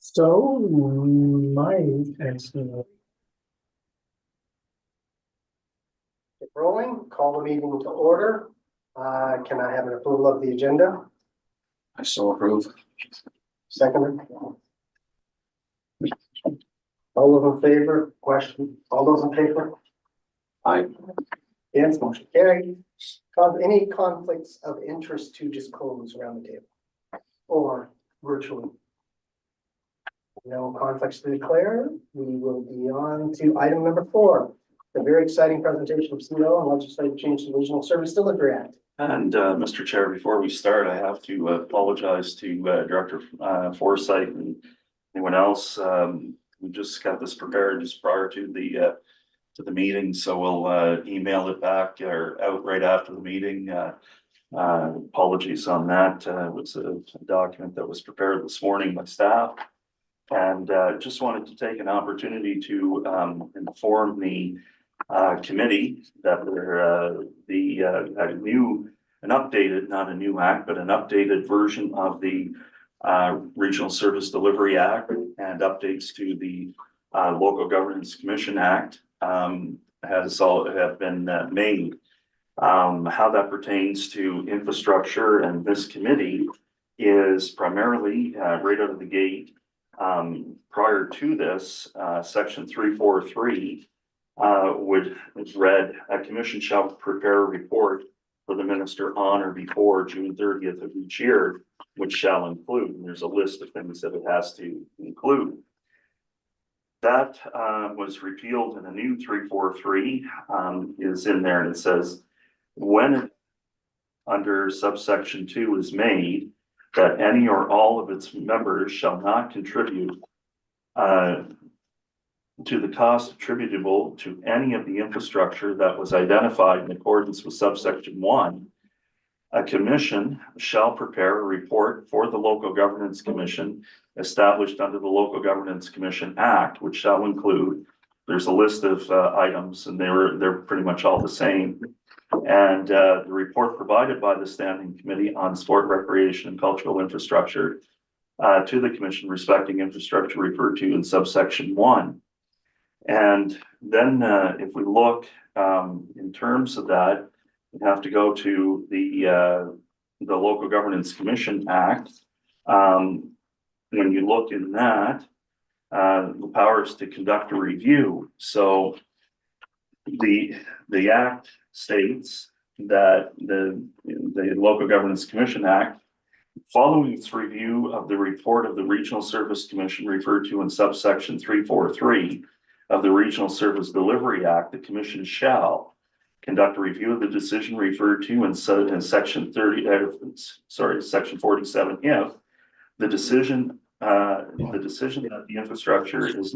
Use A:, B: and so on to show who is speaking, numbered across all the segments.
A: So my answer.
B: Get rolling, call the meeting to order. Can I have an approval of the agenda?
C: I so approve.
B: Second. All those in favor, question, all those in favor?
C: Aye.
B: Against, motion carried. Any conflicts of interest to disclose around the table? Or virtually? No conflicts to declare. We will be on to item number 4. The very exciting presentation of CEO and legislative change to the Regional Service Delivery Act.
C: And Mr. Chair, before we start, I have to apologize to Director Forsyth and anyone else. We just got this prepared just prior to the meeting, so we'll email it back or out right after the meeting. Apologies on that. It was a document that was prepared this morning by staff. And just wanted to take an opportunity to inform the committee that an updated, not a new act, but an updated version of the Regional Service Delivery Act and updates to the Local Governance Commission Act have been made. How that pertains to infrastructure and this committee is primarily right out of the gate. Prior to this, section 343 would read, a commission shall prepare a report for the minister on or before June 30th of each year, which shall include, and there's a list of things that it has to include. That was repealed, and a new 343 is in there, and it says when under subsection 2 is made that any or all of its members shall not contribute to the cost attributable to any of the infrastructure that was identified in accordance with subsection 1, a commission shall prepare a report for the Local Governance Commission established under the Local Governance Commission Act, which shall include, there's a list of items, and they're pretty much all the same. And the report provided by the Standing Committee on Sport, Recreation, and Cultural Infrastructure to the Commission respecting infrastructure referred to in subsection 1. And then if we look in terms of that, we have to go to the Local Governance Commission Act. When you look in that, the powers to conduct a review. So the act states that the Local Governance Commission Act, following its review of the report of the Regional Service Commission referred to in subsection 343 of the Regional Service Delivery Act, the Commission shall conduct a review of the decision referred to in section 47 if the decision that the infrastructure is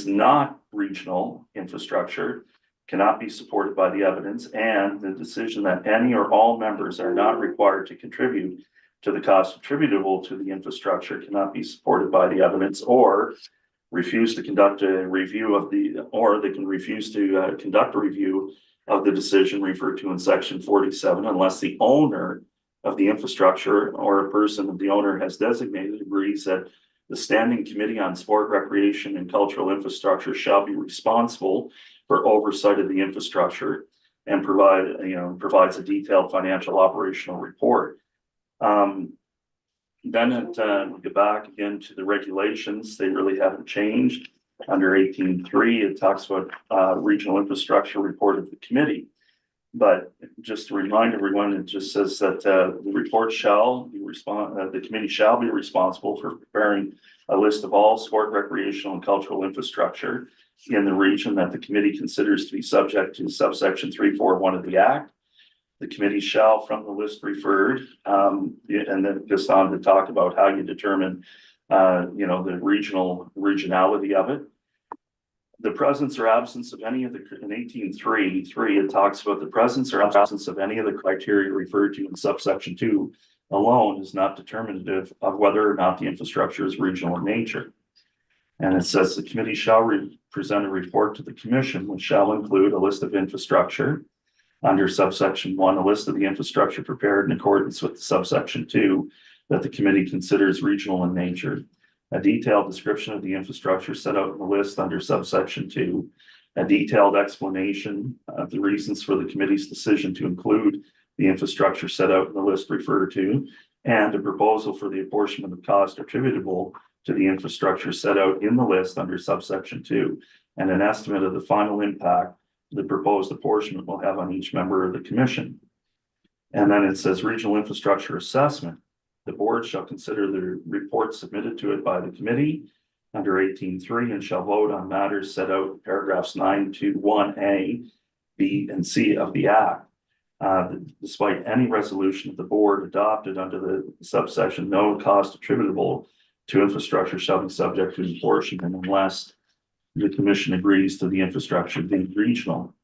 C: not regional infrastructure cannot be supported by the evidence, and the decision that any or all members are not required to contribute to the cost attributable to the infrastructure cannot be supported by the evidence, or refuse to conduct a review of they can refuse to conduct a review of the decision referred to in section 47 unless the owner of the infrastructure or a person that the owner has designated agrees that the Standing Committee on Sport, Recreation, and Cultural Infrastructure shall be responsible for oversight of the infrastructure and provides a detailed financial operational report. Then we get back again to the regulations. They really haven't changed. Under 18.3, it talks about regional infrastructure report of the committee. But just to remind everyone, it just says that the report shall be the committee shall be responsible for preparing a list of all sport, recreational, and cultural infrastructure in the region that the committee considers to be subject to subsection 341 of the Act. The committee shall, from the list referred, and then it goes on to talk about how you determine, the regionality of it. The presence or absence of any of the, in 18.3, it talks about the presence or absence of any of the criteria referred to in subsection 2 alone is not determinative of whether or not the infrastructure is regional in nature. And it says the committee shall present a report to the commission, which shall include a list of infrastructure. Under subsection 1, a list of the infrastructure prepared in accordance with subsection 2 that the committee considers regional in nature. a detailed description of the infrastructure set out in the list under subsection 2, a detailed explanation of the reasons for the committee's decision to include the infrastructure set out in the list referred to, and a proposal for the apportionment of cost attributable to the infrastructure set out in the list under subsection 2, and an estimate of the final impact the proposed apportionment will have on each member of the commission. And then it says regional infrastructure assessment. The board shall consider the report submitted to it by the committee under 18.3 and shall vote on matters set out in paragraphs 9 to 1A, B, and C of the Act. Despite any resolution of the board adopted under the subsection, no cost attributable to infrastructure shall be subject to apportionment unless the commission agrees to the infrastructure being regional.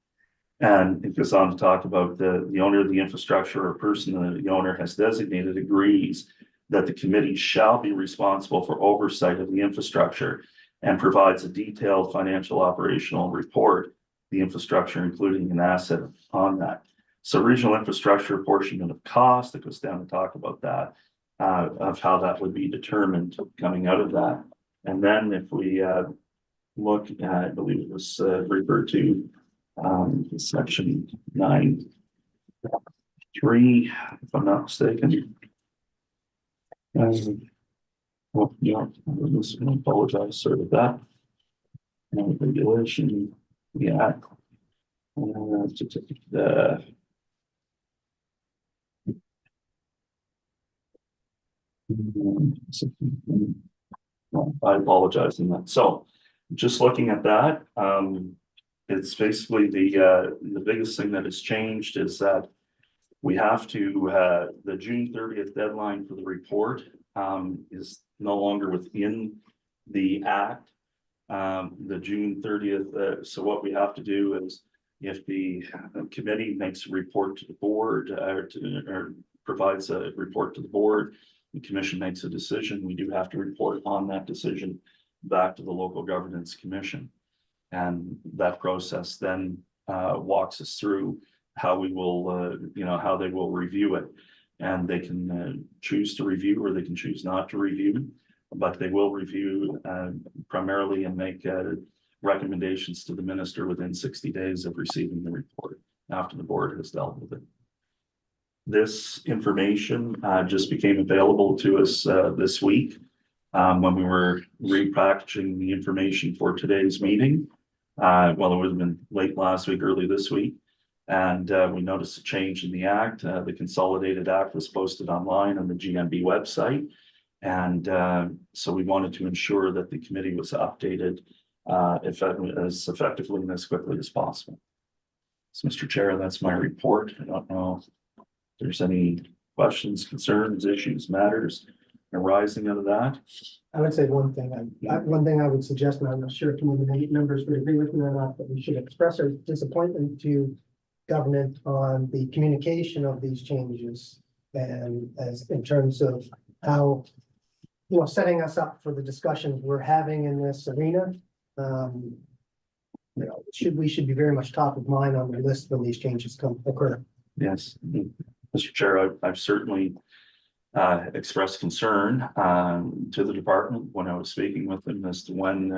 C: And it goes on to talk about the owner of the infrastructure or person that the owner has designated agrees that the committee shall be responsible for oversight of the infrastructure and provides a detailed financial operational report, the infrastructure, including an asset on that. So regional infrastructure apportionment of cost, that goes down to talk about that, of how that would be determined coming out of that. And then if we look at, I believe it was referred to section 9.3, if I'm not mistaken. Well, yeah, I apologize, sorry about that. And regulation, yeah. I apologize in that. So just looking at that, it's basically the biggest thing that has changed is that we have to, the June 30th deadline for the report is no longer within the Act. The June 30th, so what we have to do is if the committee makes a report to the board or provides a report to the board, the commission makes a decision, we do have to report on that decision back to the local governance commission. And that process then walks us through how we will, how they will review it. And they can choose to review or they can choose not to review, but they will review primarily and make recommendations to the minister within 60 days of receiving the report after the board has dealt with it. This information just became available to us this week when we were repackaging the information for today's meeting. Well, it would have been late last week, early this week. And we noticed a change in the Act. The Consolidated Act was posted online on the GMB website. And so we wanted to ensure that the committee was updated as effectively and as quickly as possible. So, Mr. Chair, that's my report. I don't know if there's any questions, concerns, issues, matters arising out of that.
D: I would say one thing, one thing I would suggest, and I'm not sure if committee members would agree with me or not, but we should express our disappointment to government on the communication of these changes and as in terms of how, setting us up for the discussions we're having in this arena. We should be very much top of mind on the list when these changes occur.
C: Yes, Mr. Chair, I've certainly expressed concern to the department when I was speaking with them as to when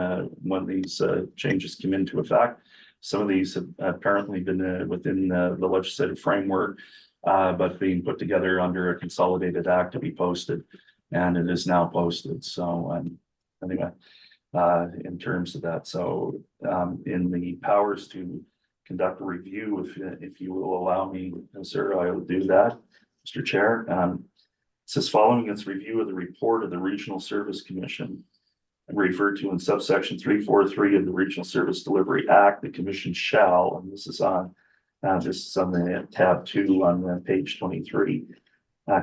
C: these changes come into effect. Some of these have apparently been within the legislative framework, but being put together under a consolidated act to be posted, and it is now posted. So anyway, in terms of that, so in the powers to conduct a review, if you will allow me, sir, I will do that, Mr. Chair. It says following its review of the report of the Regional Service Commission referred to in subsection 343 of the Regional Service Delivery Act, the commission shall, and this is on the tab 2 on page 23,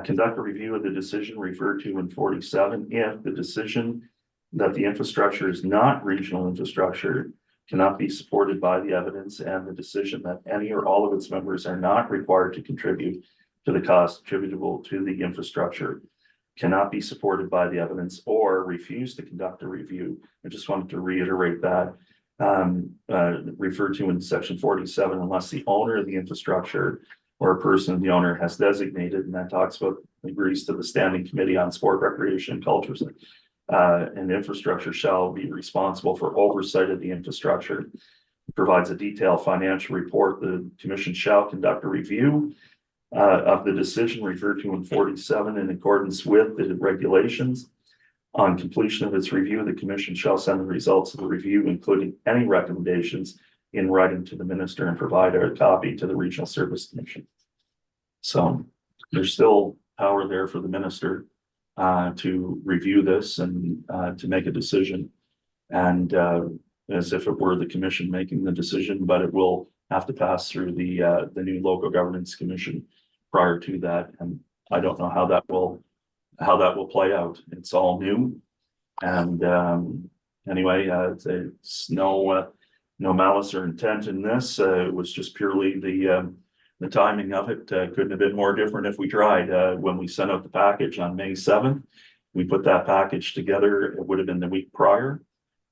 C: conduct a review of the decision referred to in 47 if the decision that the infrastructure is not regional infrastructure cannot be supported by the evidence, and the decision that any or all of its members are not required to contribute to the cost attributable to the infrastructure cannot be supported by the evidence or refuse to conduct a review. I just wanted to reiterate that referred to in section 47, unless the owner of the infrastructure or a person the owner has designated, and that talks about agrees to the Standing Committee on Sport, Recreation, and Culture and infrastructure shall be responsible for oversight of the infrastructure. Provides a detailed financial report. The commission shall conduct a review of the decision referred to in 47 in accordance with the regulations. On completion of its review, the commission shall send the results of the review, including any recommendations, in writing to the minister and provide a copy to the Regional Service Commission. So there's still power there for the minister to review this and to make a decision. And as if it were the commission making the decision, but it will have to pass through the new local governance commission prior to that. And I don't know how that will play out. It's all new. And anyway, it's no malice or intent in this. It was just purely the timing of it. Couldn't have been more different if we tried. When we sent out the package on May 7th, we put that package together. It would have been the week prior.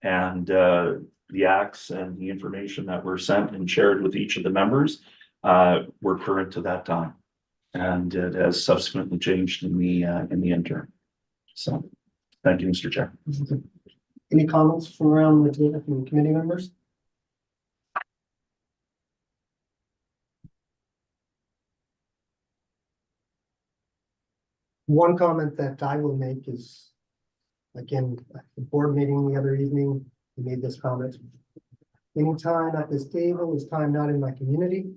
C: And the acts and the information that were sent and shared with each of the members were current to that time. And it has subsequently changed in the interim. So, thank you, Mr. Chair.
D: Any comments from around the table from committee members? One comment that I will make is, again, at the board meeting the other evening, we made this comment. Any time at this table is time not in my community.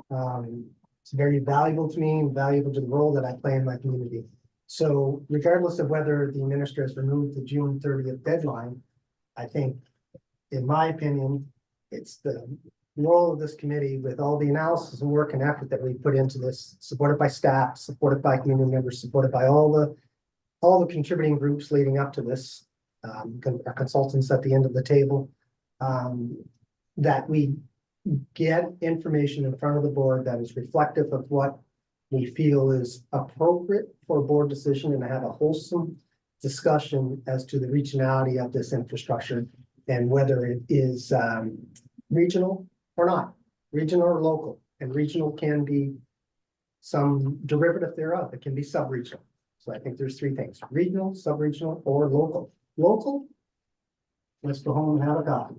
D: It's very valuable to me and valuable to the role that I play in my community. So regardless of whether the minister has removed the June 30th deadline, I think, in my opinion, it's the role of this committee with all the analysis and work and effort that we put into this, supported by staff, supported by community members, supported by all the contributing groups leading up to this, our consultants at the end of the table, that we get information in front of the board that is reflective of what we feel is appropriate for a board decision, and to have a wholesome discussion as to the regionality of this infrastructure and whether it is regional or not, regional or local. And regional can be some derivative thereof. It can be sub-regional. So I think there's three things: regional, sub-regional, or local. Local, let's go home and have a coffee.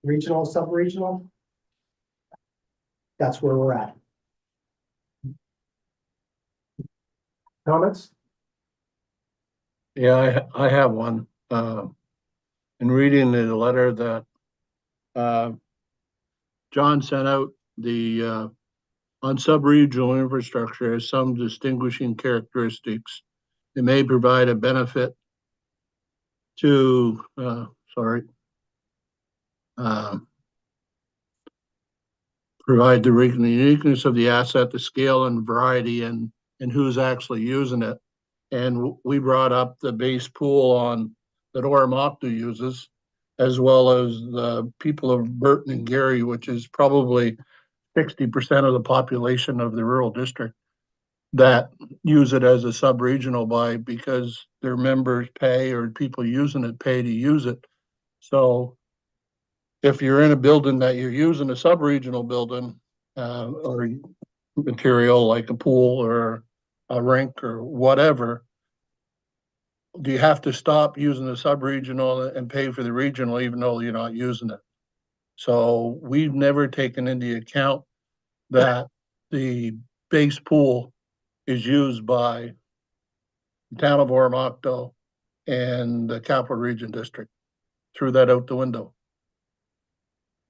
D: Regional, sub-regional, that's where we're at. Comments?
E: Yeah, I have one. In reading the letter that John sent out, the on sub-regional infrastructure has some distinguishing characteristics. It may provide a benefit to provide the uniqueness of the asset, the scale and variety, and who's actually using it. And we brought up the base pool that Oromocto uses, as well as the people of Burton and Gary, which is probably 60% of the population of the rural district, that use it as a sub-regional because their members pay, or people using it pay to use it. So if you're in a building that you're using a sub-regional building or material like a pool or a rink or whatever, do you have to stop using the sub-regional and pay for the regional even though you're not using it? So we've never taken into account that the base pool is used by the town of Oromocto and the Capital Region District. Threw that out the window.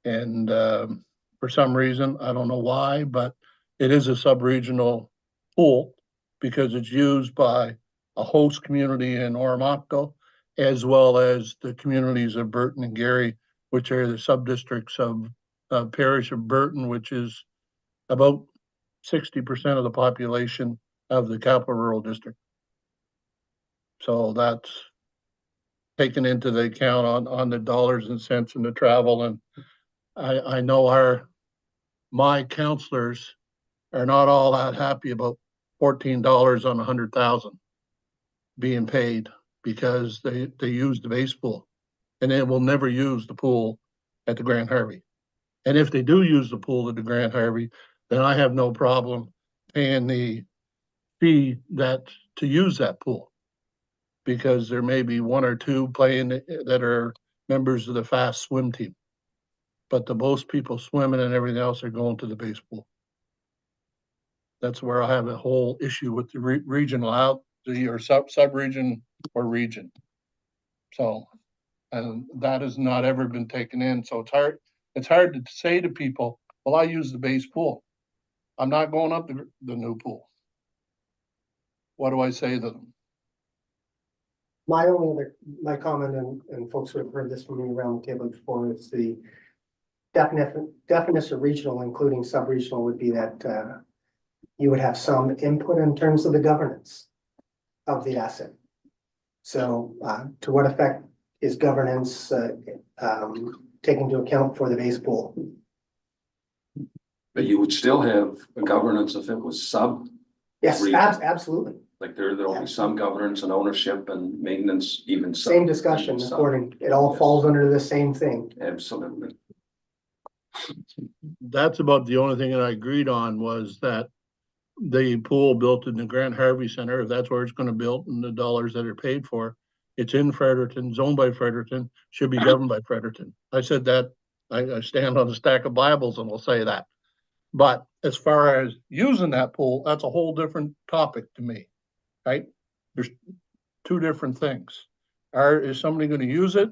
E: And for some reason, I don't know why, but it is a sub-regional pool because it's used by a host community in Oromocto, as well as the communities of Burton and Gary, which are the sub-districts of parish of Burton, which is about 60% of the population of the Capital Rural District. So that's taken into the account on the dollars and cents and the travel. And I know my counselors are not all that happy about $14 on 100,000 being paid because they use the base pool, and they will never use the pool at the Grand Harvey. And if they do use the pool at the Grand Harvey, then I have no problem paying the fee to use that pool. because there may be one or two playing that are members of the fast swim team. But the most people swimming and everything else are going to the base pool. That's where I have a whole issue with the regional out, or sub-region or region. So, and that has not ever been taken in. So it's hard to say to people, well, I use the base pool. I'm not going up the new pool. What do I say to them?
D: My my comment, and folks would have heard this from me around the table before, is the definition of regional, including sub-regional, would be that you would have some input in terms of the governance of the asset. So to what effect is governance taking into account for the base pool?
F: But you would still have a governance if it was sub,
D: Yes,
F: Region.
D: absolutely.
F: like there'll be some governance and ownership and maintenance, even. sub-
D: Same discussion,
F: sub.
D: according, it all
F: Yes.
D: falls under the same thing.
F: Absolutely.
E: That's about the only thing that I agreed on, was that the pool built in the Grant Harvey Center, if that's where it's gonna build and the dollars that are paid for, it's in Fredericton, zoned by Fredericton, should be governed by Fredericton. I said that, I stand on a stack of Bibles and I'll say that. But as far as using that pool, that's a whole different topic to me, right? There's two different things. Is somebody gonna use it?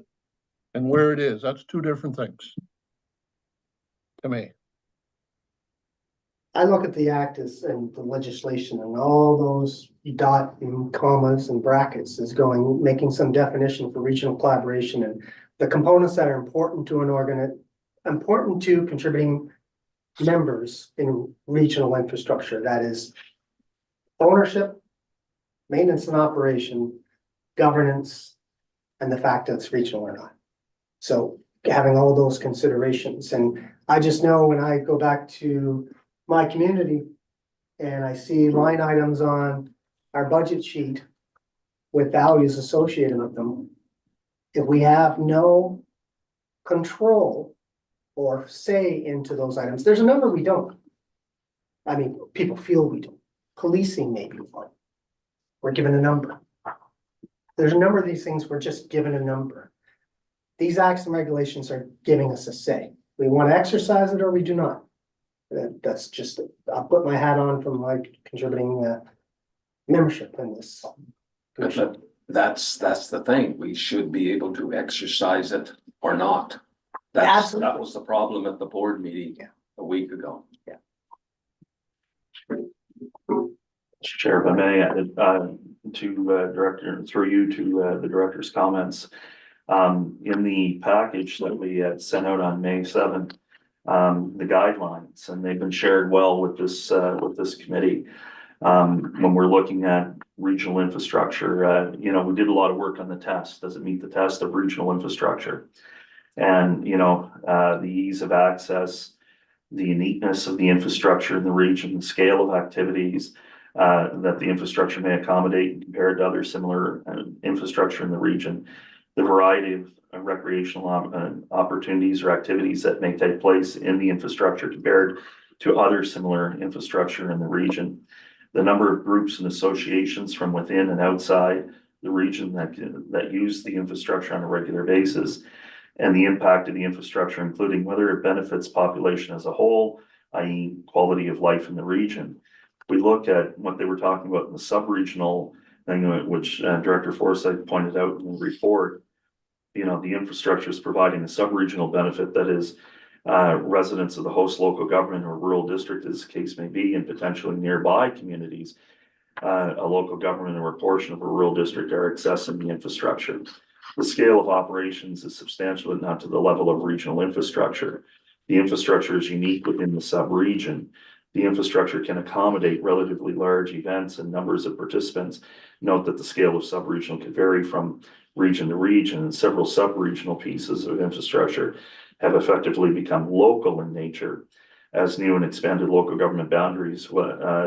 E: And where it is, that's two different things to me.
D: I look at the act as, and the legislation and all those dot and commas and brackets is going, making some definition for regional collaboration and the components that are important to important to contributing members in regional infrastructure. That is ownership, maintenance and operation, governance, and the fact that it's regional or not. So having all those considerations, and I just know when I go back to my community and I see line items on our budget sheet with values associated with them, if we have no control or say into those items, there's a number we don't. I mean, people feel we don't. Policing may be one. We're given a number. There's a number of these things we're just given a number. These acts and regulations are giving us a say. We want to exercise it or we do not. That's just, I'll put my hat on from my contributing membership in this.
F: But that's the thing. We should be able to exercise it or not. That
D: Absolutely.
F: was the problem at the board meeting a week ago.
C: Chair, if I may, to director, through you to the director's comments. In the package that we had sent out on May 7th, the guidelines, and they've been shared well with this committee. When we're looking at regional infrastructure, we did a lot of work on the test. Does it meet the test of regional infrastructure? And, the ease of access, the uniqueness of the infrastructure in the region, the scale of activities that the infrastructure may accommodate compared to other similar infrastructure in the region, the variety of recreational opportunities or activities that may take place in the infrastructure compared to other similar infrastructure in the region, the number of groups and associations from within and outside the region that use the infrastructure on a regular basis, and the impact of the infrastructure, including whether it benefits population as a whole, i.e. quality of life in the region. We look at what they were talking about in the sub-regional thing, which Director Forsyth pointed out in the report. The infrastructure is providing a sub-regional benefit that is residents of the host local government or rural district, as the case may be, and potentially nearby communities, a local government or a portion of a rural district are accessing the infrastructure. The scale of operations is substantial, but not to the level of regional infrastructure. The infrastructure is unique within the sub-region. The infrastructure can accommodate relatively large events and numbers of participants. Note that the scale of sub-regional can vary from region to region, and several sub-regional pieces of infrastructure have effectively become local in nature as new and expanded local government boundaries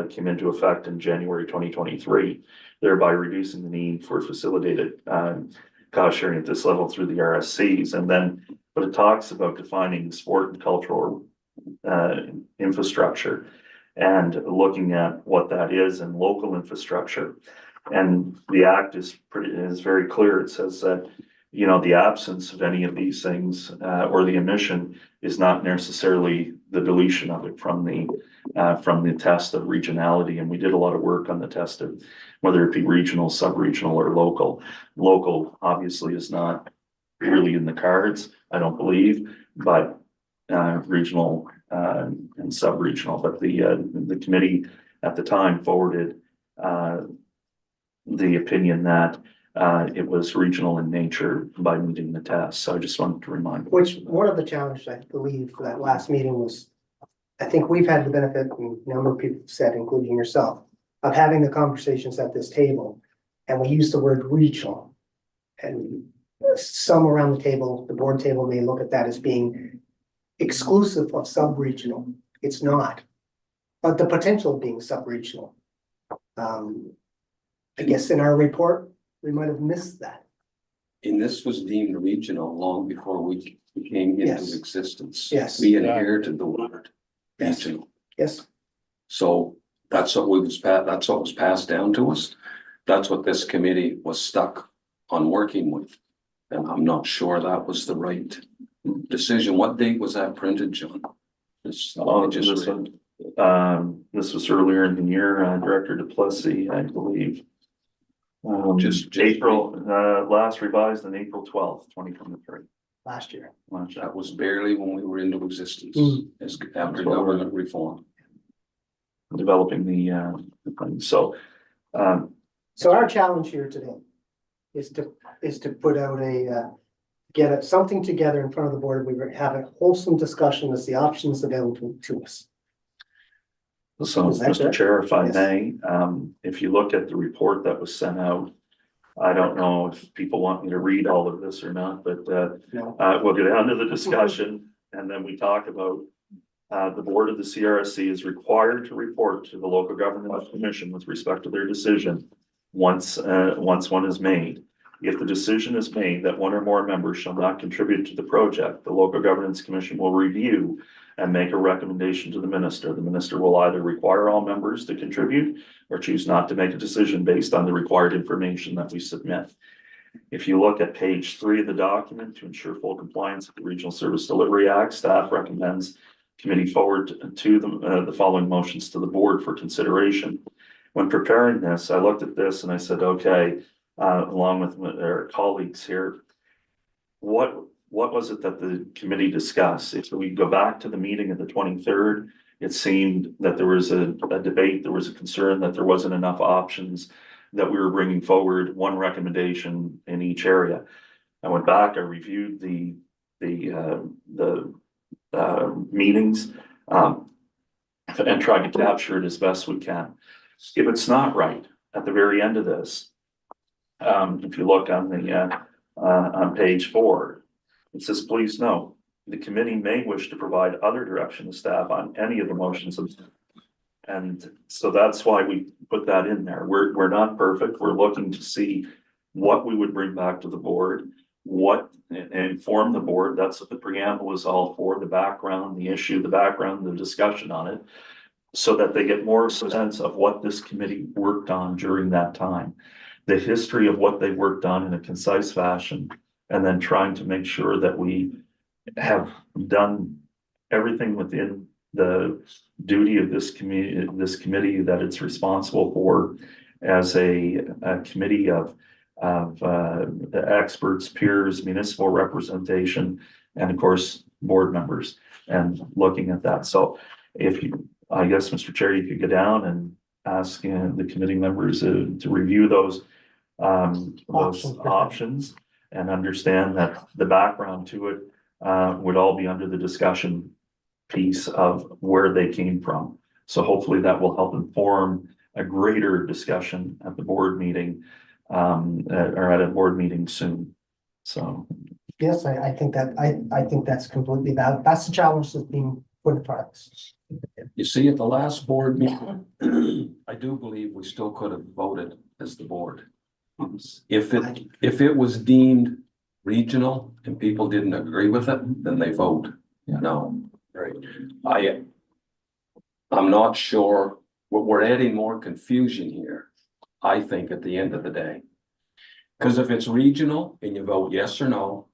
C: came into effect in January 2023, thereby reducing the need for facilitated cost sharing at this level through the RSCs. And then, but it talks about defining sport and cultural infrastructure and looking at what that is in local infrastructure. And the act is very clear. It says that, you know, the absence of any of these things, or the omission is not necessarily the deletion of it from the test of regionality. And we did a lot of work on the test of whether it be regional, sub-regional, or local. Local obviously is not really in the cards, I don't believe, but regional and sub-regional. But the committee at the time forwarded the opinion that it was regional in nature by meeting the test. So I just wanted to remind.
D: Which, one of the challenges, I believe, for that last meeting was, I think we've had the benefit, and a number of people said, including yourself, of having the conversations at this table. And we use the word regional. And some around the table, the board table may look at that as being exclusive of sub-regional. It's not. But the potential of being sub-regional. I guess in our report, we might have missed that.
F: And this was deemed regional long before we came into
D: Yes.
F: existence.
D: Yes.
F: We inherited the word
D: Yes.
F: regional.
D: Yes,
F: So that's what that's what was passed down to us. That's what this committee was stuck on working with. And I'm not sure that was the right decision. What date was that printed, John? This
C: This was earlier in the year, Director Duplessis, I believe.
F: Just
C: April, last revised on April 12th, 2023.
D: last year.
F: that was barely when we were into existence
D: Mm.
F: as after government reform.
C: Developing the thing. So,
D: So our challenge here today is to put out get something together in front of the board. We have a wholesome discussion as the options available to us.
C: So,
D: Is that
C: Mr.
D: correct?
C: Chair, if I
D: Yes.
C: may, if you look at the report that was sent out, I don't know if people want me to read all of this or not, but
D: No.
C: we'll get down to the discussion and then we talk about the board of the CRSC is required to report to the local government commission with respect to their decision once one is made. If the decision is made that one or more members shall not contribute to the project, the local governance commission will review and make a recommendation to the minister. The minister will either require all members to contribute or choose not to make a decision based on the required information that we submit. If you look at page 3 of the document, to ensure full compliance with the Regional Service Delivery Act, staff recommends committee forward to the following motions to the board for consideration. When preparing this, I looked at this and I said, okay, along with our colleagues here, what was it that the committee discussed? If we go back to the meeting of the 23rd, it seemed that there was a debate, there was a concern that there wasn't enough options, that we were bringing forward one recommendation in each area. I went back, I reviewed the meetings and tried to capture it as best we can. If it's not right, at the very end of this, if you look on page 4, it says, please note, the committee may wish to provide other direction to staff on any of the motions. And so that's why we put that in there. We're not perfect. We're looking to see what we would bring back to the board, and inform the board. That's what the preamble is all for, the background, the issue, the background, the discussion on it, so that they get more sense of what this committee worked on during that time, the history of what they worked on in a concise fashion, and then trying to make sure that we have done everything within the duty of this committee that it's responsible for as a committee of experts, peers, municipal representation, and of course, board members, and looking at that. So if you, I guess, Mr. Chair, you could go down and ask the committee members to review those options and understand that the background to it would all be under the discussion piece of where they came from. So hopefully that will help inform a greater discussion at the board meeting or at a board meeting soon. So.
D: Yes, I think that's completely valid. That's the challenge that's being put in front of us.
F: You see, at the last board meeting, I do believe we still could have voted as the board. If it was deemed regional and people didn't agree with it, then they vote no. Right. I'm not sure, we're adding more confusion here. I think, at the end of the day. Because if it's regional and you vote yes or no,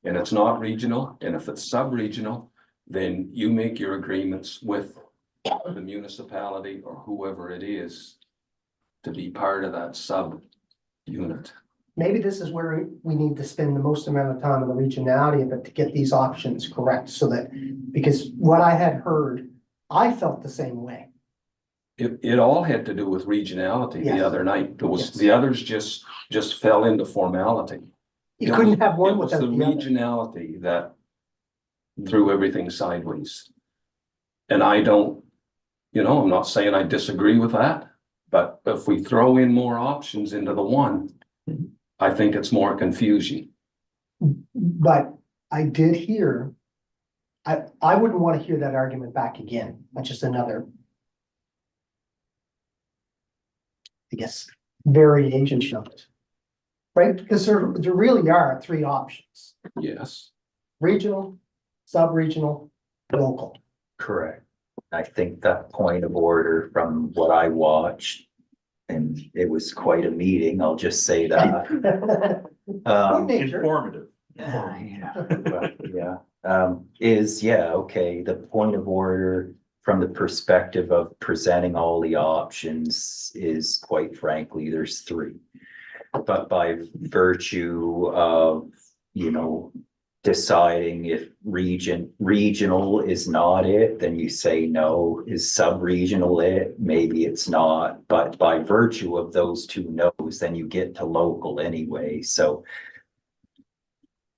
F: and it's not regional, and if it's sub-regional, then you make your agreements with the municipality or whoever it is to be part of that sub-unit.
D: Maybe this is where we need to spend the most amount of time on the regionality of it to get these options correct, so that, because what I had heard, I felt the same way.
F: It all had to do with regionality
D: Yes.
F: the other night. It was,
D: Yes.
F: the others just fell into formality.
D: You couldn't have
F: It
D: one
F: was
D: without
F: the
D: the other.
F: regionality that threw everything sideways. And I don't, I'm not saying I disagree with that, but if we throw in more options into the one, I think it's more confusion.
D: But I did hear, I wouldn't want to hear that argument back again. That's just another, I guess, variation of it. Right? Because there really are three options:
F: Yes.
D: regional, sub-regional, local.
G: Correct. I think that point of order from what I watched, and it was quite a meeting, I'll just say that.
D: Good nature.
C: Informative.
G: Okay, the point of order from the perspective of presenting all the options is, quite frankly, there's three. But by virtue of, deciding if regional is not it, then you say no. Is sub-regional it? Maybe it's not, but by virtue of those two no's, then you get to local anyway, so.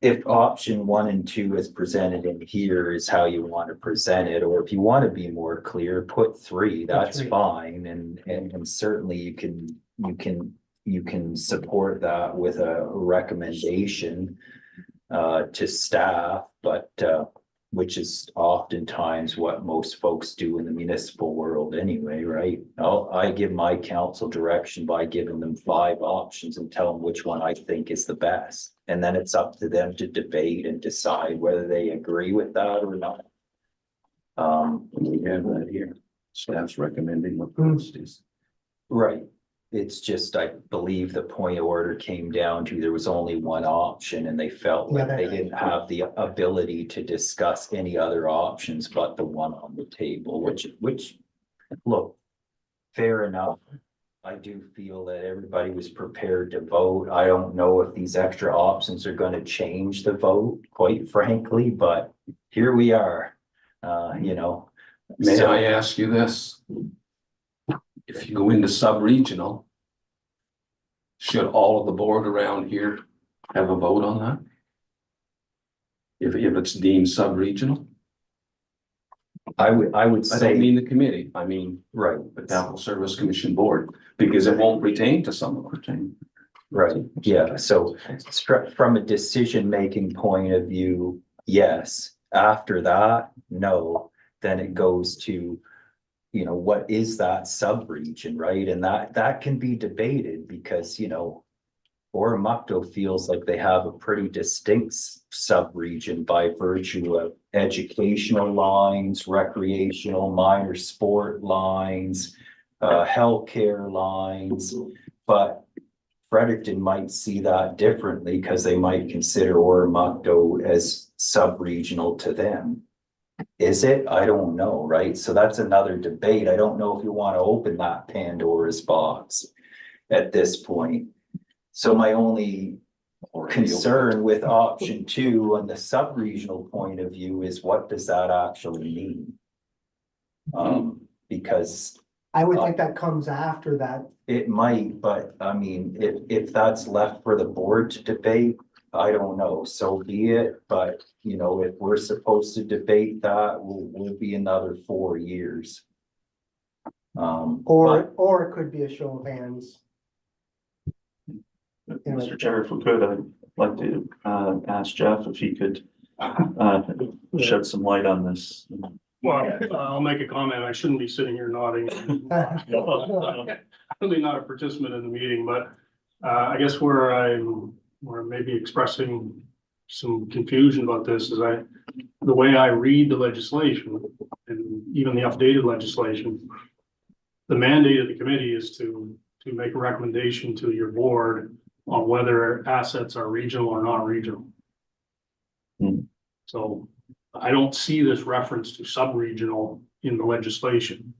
G: If option 1 and 2 is presented in here is how you want to present it, or if you want to be more clear, put 3, that's
D: three.
G: fine, and certainly you can support that with a recommendation to staff, but which is oftentimes what most folks do in the municipal world anyway, right? I give my council direction by giving them 5 options and tell them which one I think is the best. And then it's up to them to debate and decide whether they agree with that or not.
F: We have that here. Staff's recommending what post is.
G: Right. It's just, I believe the point of order came down to there was only one option and they felt like they didn't have the ability to discuss any other options but the one on the table, which, look, fair enough. I do feel that everybody was prepared to vote. I don't know if these extra options are going to change the vote, quite frankly, but here we are,
F: May
G: So-
F: I ask you this? If you go into sub-regional, should all of the board around here have a vote on that? If it's deemed sub-regional?
G: I would
F: I don't
G: say,
F: mean the committee, I mean
G: right,
F: the Capital Service Commission Board, because it won't pertain to some of them.
G: right, yeah, so from a decision-making point of view, yes. After that, no, then it goes to, what is that sub-region, right? And that can be debated because, Oromocto feels like they have a pretty distinct sub-region by virtue of educational lines, recreational, minor sport lines, healthcare lines, but Fredericton might see that differently because they might consider Oromocto as sub-regional to them. Is it? I don't know, right? So that's another debate. I don't know if you want to open that Pandora's box at this point. So my only concern with option 2 on the sub-regional point of view is what does that actually mean? Because
D: I would think that comes after that.
G: it might, but I mean, if that's left for the board to debate, I don't know, so be it, but if we're supposed to debate that, we'll be another 4 years.
D: Or it could be a show of hands.
C: Mr. Chair, if we could, I'd like to ask Jeff if he could shed some light on this.
A: Well, I'll make a comment. I shouldn't be sitting here nodding. Really not a participant in the meeting, but I guess where I'm maybe expressing some confusion about this is the way I read the legislation and even the updated legislation, the mandate of the committee is to to make a recommendation to your board on whether assets are regional or not regional.
C: Hmm.
A: So I don't see this reference to sub-regional in the legislation.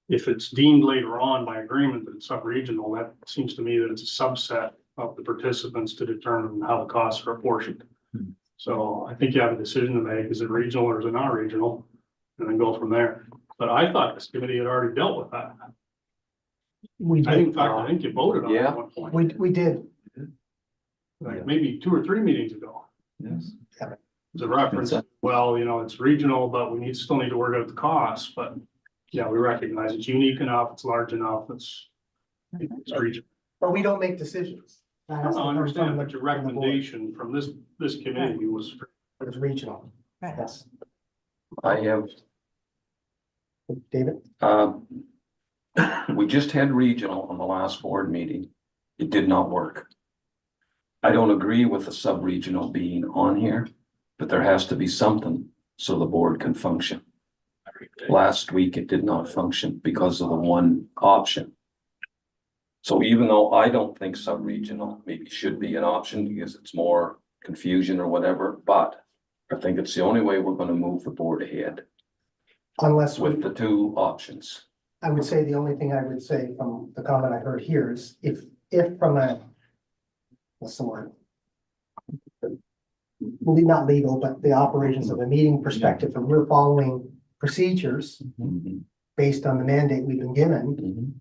A: If it's deemed later on by agreement that it's sub-regional, that seems to me that it's a subset of the participants to determine how the costs are apportioned.
G: Hmm.
A: So I think you have a decision to make, is it regional or is it not regional? And then go from there. But I thought this committee had already dealt with that.
D: We
A: I think, in
D: did,
A: fact, I think you voted on it
F: Yeah.
A: at one point,
D: we did,
A: like maybe 2 or 3 meetings ago.
C: Yes.
A: The reference, well, you know, it's regional, but we still need to work out the costs, but yeah, we recognize it's unique enough, it's large enough, it's regional.
D: but we don't make decisions. That has to
A: I
D: come
A: understand,
D: from
A: but your
D: the board.
A: recommendation from this committee was,
D: It was regional,
H: Right.
D: yes.
F: I have,
D: David?
F: we just had regional on the last board meeting. It did not work. I don't agree with the sub-regional being on here, but there has to be something so the board can function. Last week, it did not function because of the one option. So even though I don't think sub-regional maybe should be an option because it's more confusion or whatever, but I think it's the only way we're gonna move the board ahead
D: Unless we,
F: with the two options.
D: I would say the only thing I would say from the comment I heard here is if from a, what's the word? Not legal, but the operations of a meeting perspective, and we're following procedures
F: Mhm,
D: based on the mandate we've been given,
F: mhm.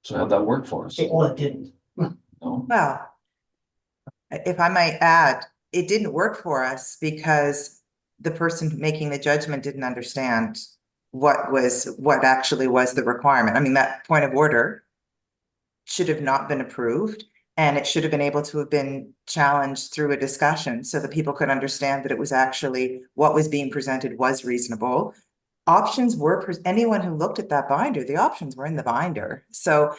F: So how'd that work for us?
D: or it didn't.
F: No?
H: Well, if I might add, it didn't work for us because the person making the judgment didn't understand what actually was the requirement. I mean, that point of order should have not been approved, and it should have been able to have been challenged through a discussion so that people could understand that it was actually what was being presented was reasonable. Options were, anyone who looked at that binder, the options were in the binder. So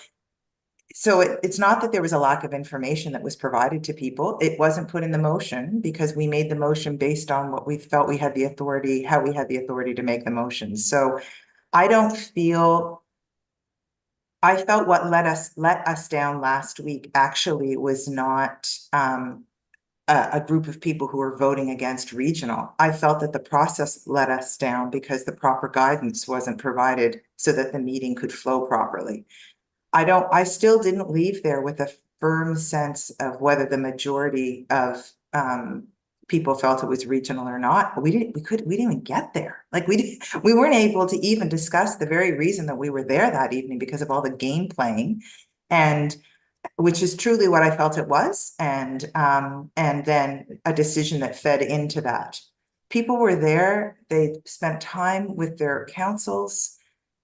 H: it's not that there was a lack of information that was provided to people. It wasn't put in the motion because we made the motion based on what we felt we had the authority, how we had the authority to make the motion. So I felt what let us down last week actually was not a group of people who were voting against regional. I felt that the process let us down because the proper guidance wasn't provided so that the meeting could flow properly. I still didn't leave there with a firm sense of whether the majority of people felt it was regional or not. We didn't even get there. Like we weren't able to even discuss the very reason that we were there that evening because of all the game playing, and which is truly what I felt it was. And then a decision that fed into that. People were there, they spent time with their councils,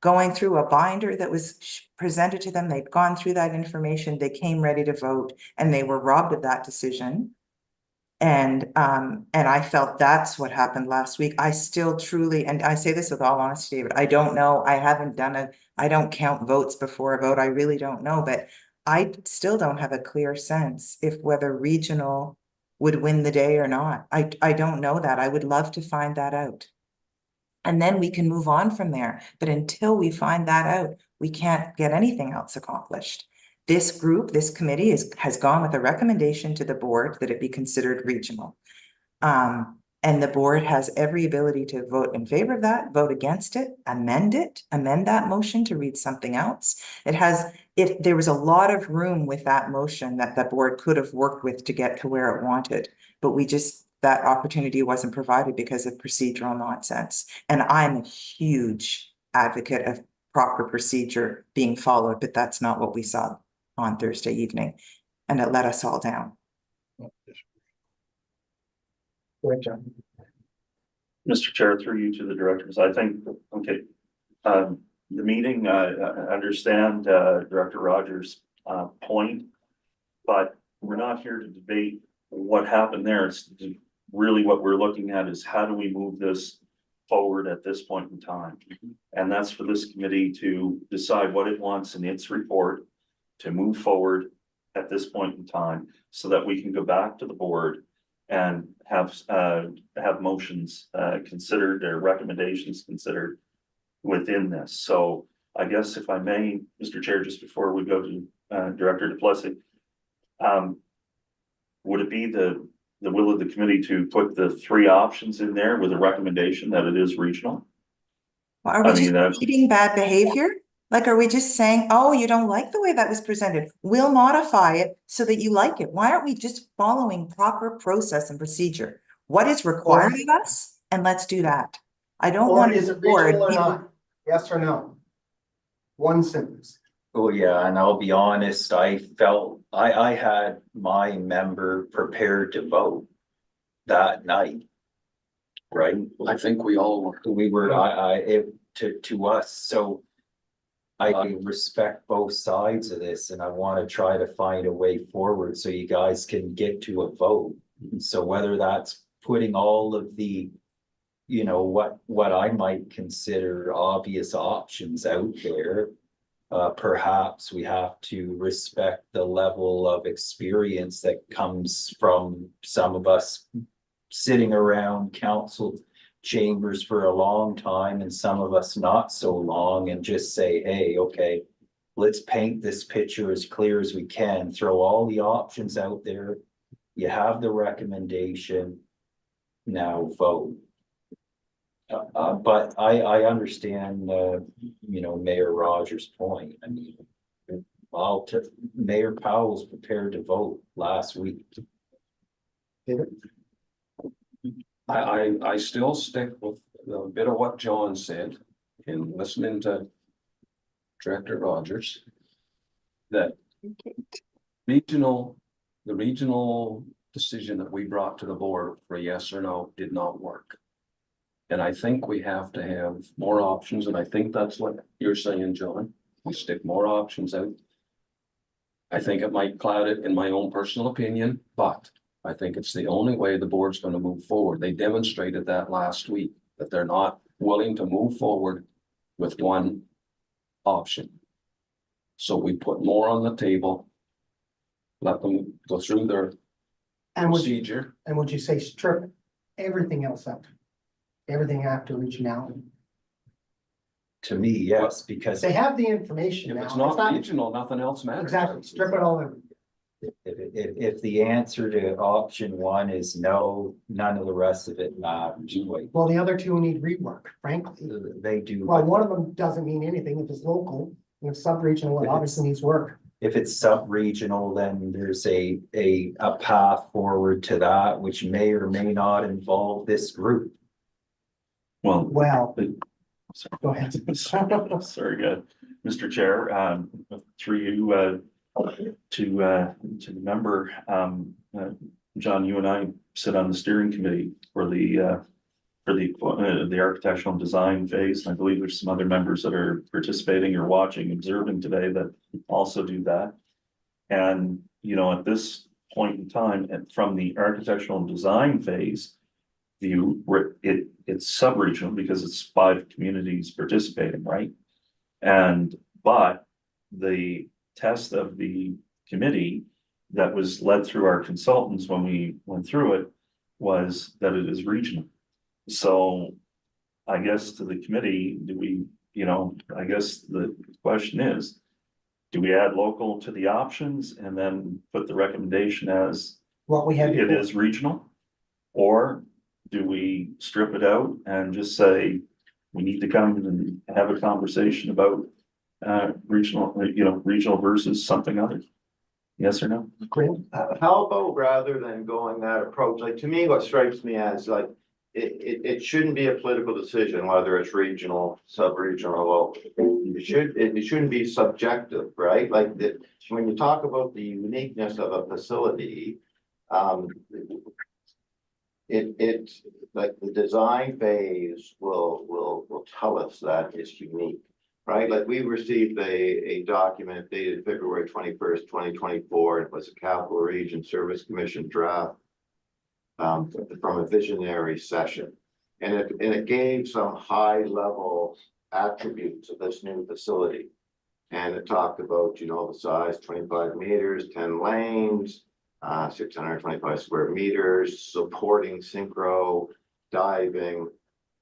H: going through a binder that was presented to them. They'd gone through that information, they came ready to vote, and they were robbed of that decision. And I felt that's what happened last week. I still truly, and I say this with all honesty, David, I don't know, I don't count votes before a vote, I really don't know, but I still don't have a clear sense if whether regional would win the day or not. I don't know that. I would love to find that out. And then we can move on from there. But until we find that out, we can't get anything else accomplished. This group, this committee has gone with a recommendation to the board that it be considered regional. And the board has every ability to vote in favor of that, vote against it, amend that motion to read something else. There was a lot of room with that motion that the board could have worked with to get to where it wanted, but that opportunity wasn't provided because of procedural nonsense. And I'm a huge advocate of proper procedure being followed, but that's not what we saw on Thursday evening. And it let us all down.
B: Great job.
C: Mr. Chair, through you to the directors, I think, okay, the meeting, I understand, Director Rogers' point, but we're not here to debate what happened there. It's really what we're looking at is how do we move this forward at this point in time? And that's for this committee to decide what it wants in its report to move forward at this point in time so that we can go back to the board and have motions considered or recommendations considered within this. So I guess if I may, Mr. Chair, just before we go to Director Duplessis. Would it be the will of the committee to put the three options in there with a recommendation that it is regional?
H: Are we
C: I mean,
H: just repeating bad behavior? Like, are we just saying, oh, you don't like the way that was presented? We'll modify it so that you like it. Why aren't we just following proper process and procedure? What is required of us? And let's do that. I don't
B: Or
H: want
B: is
H: to
B: it regional or
H: board.
B: not? Yes or no? One sentence.
G: Oh, yeah, and I'll be honest, I felt, I had my member prepared to vote that night. Right?
F: I think we all were.
G: We were, to us, so I respect both sides of this and I want to try to find a way forward so you guys can get to a vote. So whether that's putting all of the, you know, what I might consider obvious options out there. Perhaps we have to respect the level of experience that comes from some of us sitting around council chambers for a long time and some of us not so long, and just say, hey, okay, let's paint this picture as clear as we can, throw all the options out there. You have the recommendation, now vote. But I understand, you know, Mayor Rogers' point. I mean, Mayor Powell's prepared to vote last week.
F: I still stick with a bit of what John said in listening to Director Rogers. That the regional decision that we brought to the board for a yes or no did not work. And I think we have to have more options, and I think that's what you're saying, John. We stick more options out. I think it might cloud it in my own personal opinion, but I think it's the only way the board's going to move forward. They demonstrated that last week, that they're not willing to move forward with one option. So we put more on the table, let them go through their procedure.
D: And would you say strip everything else out? Everything after regionality?
G: To me, yes, because
D: They have the information
F: If
D: now.
F: it's not regional, nothing else matters.
D: Exactly, strip it all out.
G: if the answer to option one is no, none of the rest of it matters.
D: Well, the other two need rework, frankly.
G: They do.
D: Well, one of them doesn't mean anything if it's local. If sub-regional, it obviously needs work.
G: If it's sub-regional, then there's a path forward to that, which may or may not involve this group.
C: Well,
D: Well, go ahead.
C: sorry, good. Mr. Chair, through you, to the member, John, you and I sit on the steering committee for the architectural design phase. And I believe there's some other members that are participating or watching, observing today that also do that. And, you know, at this point in time, and from the architectural design phase view, it's sub-regional because it's 5 communities participating, right? But the test of the committee that was led through our consultants when we went through it was that it is regional. So I guess to the committee, do we, you know, I guess the question is, do we add local to the options and then put the recommendation as
D: What we had.
C: it is regional? Or do we strip it out and just say, we need to come and have a conversation about regional, you know, regional versus something other? Yes or no?
I: How about rather than going that approach, like to me, what strikes me as like, it shouldn't be a political decision, whether it's regional, sub-regional, or local. It shouldn't be subjective, right? Like that, when you talk about the uniqueness of a facility, it's like the design phase will tell us that it's unique, right? Like we received a document dated February 21st, 2024. It was a Capital Region Service Commission draft from a visionary session. And it gave some high level attributes of this new facility. And it talked about, you know, the size, 25 meters, 10 lanes, 625 square meters, supporting synchro, diving,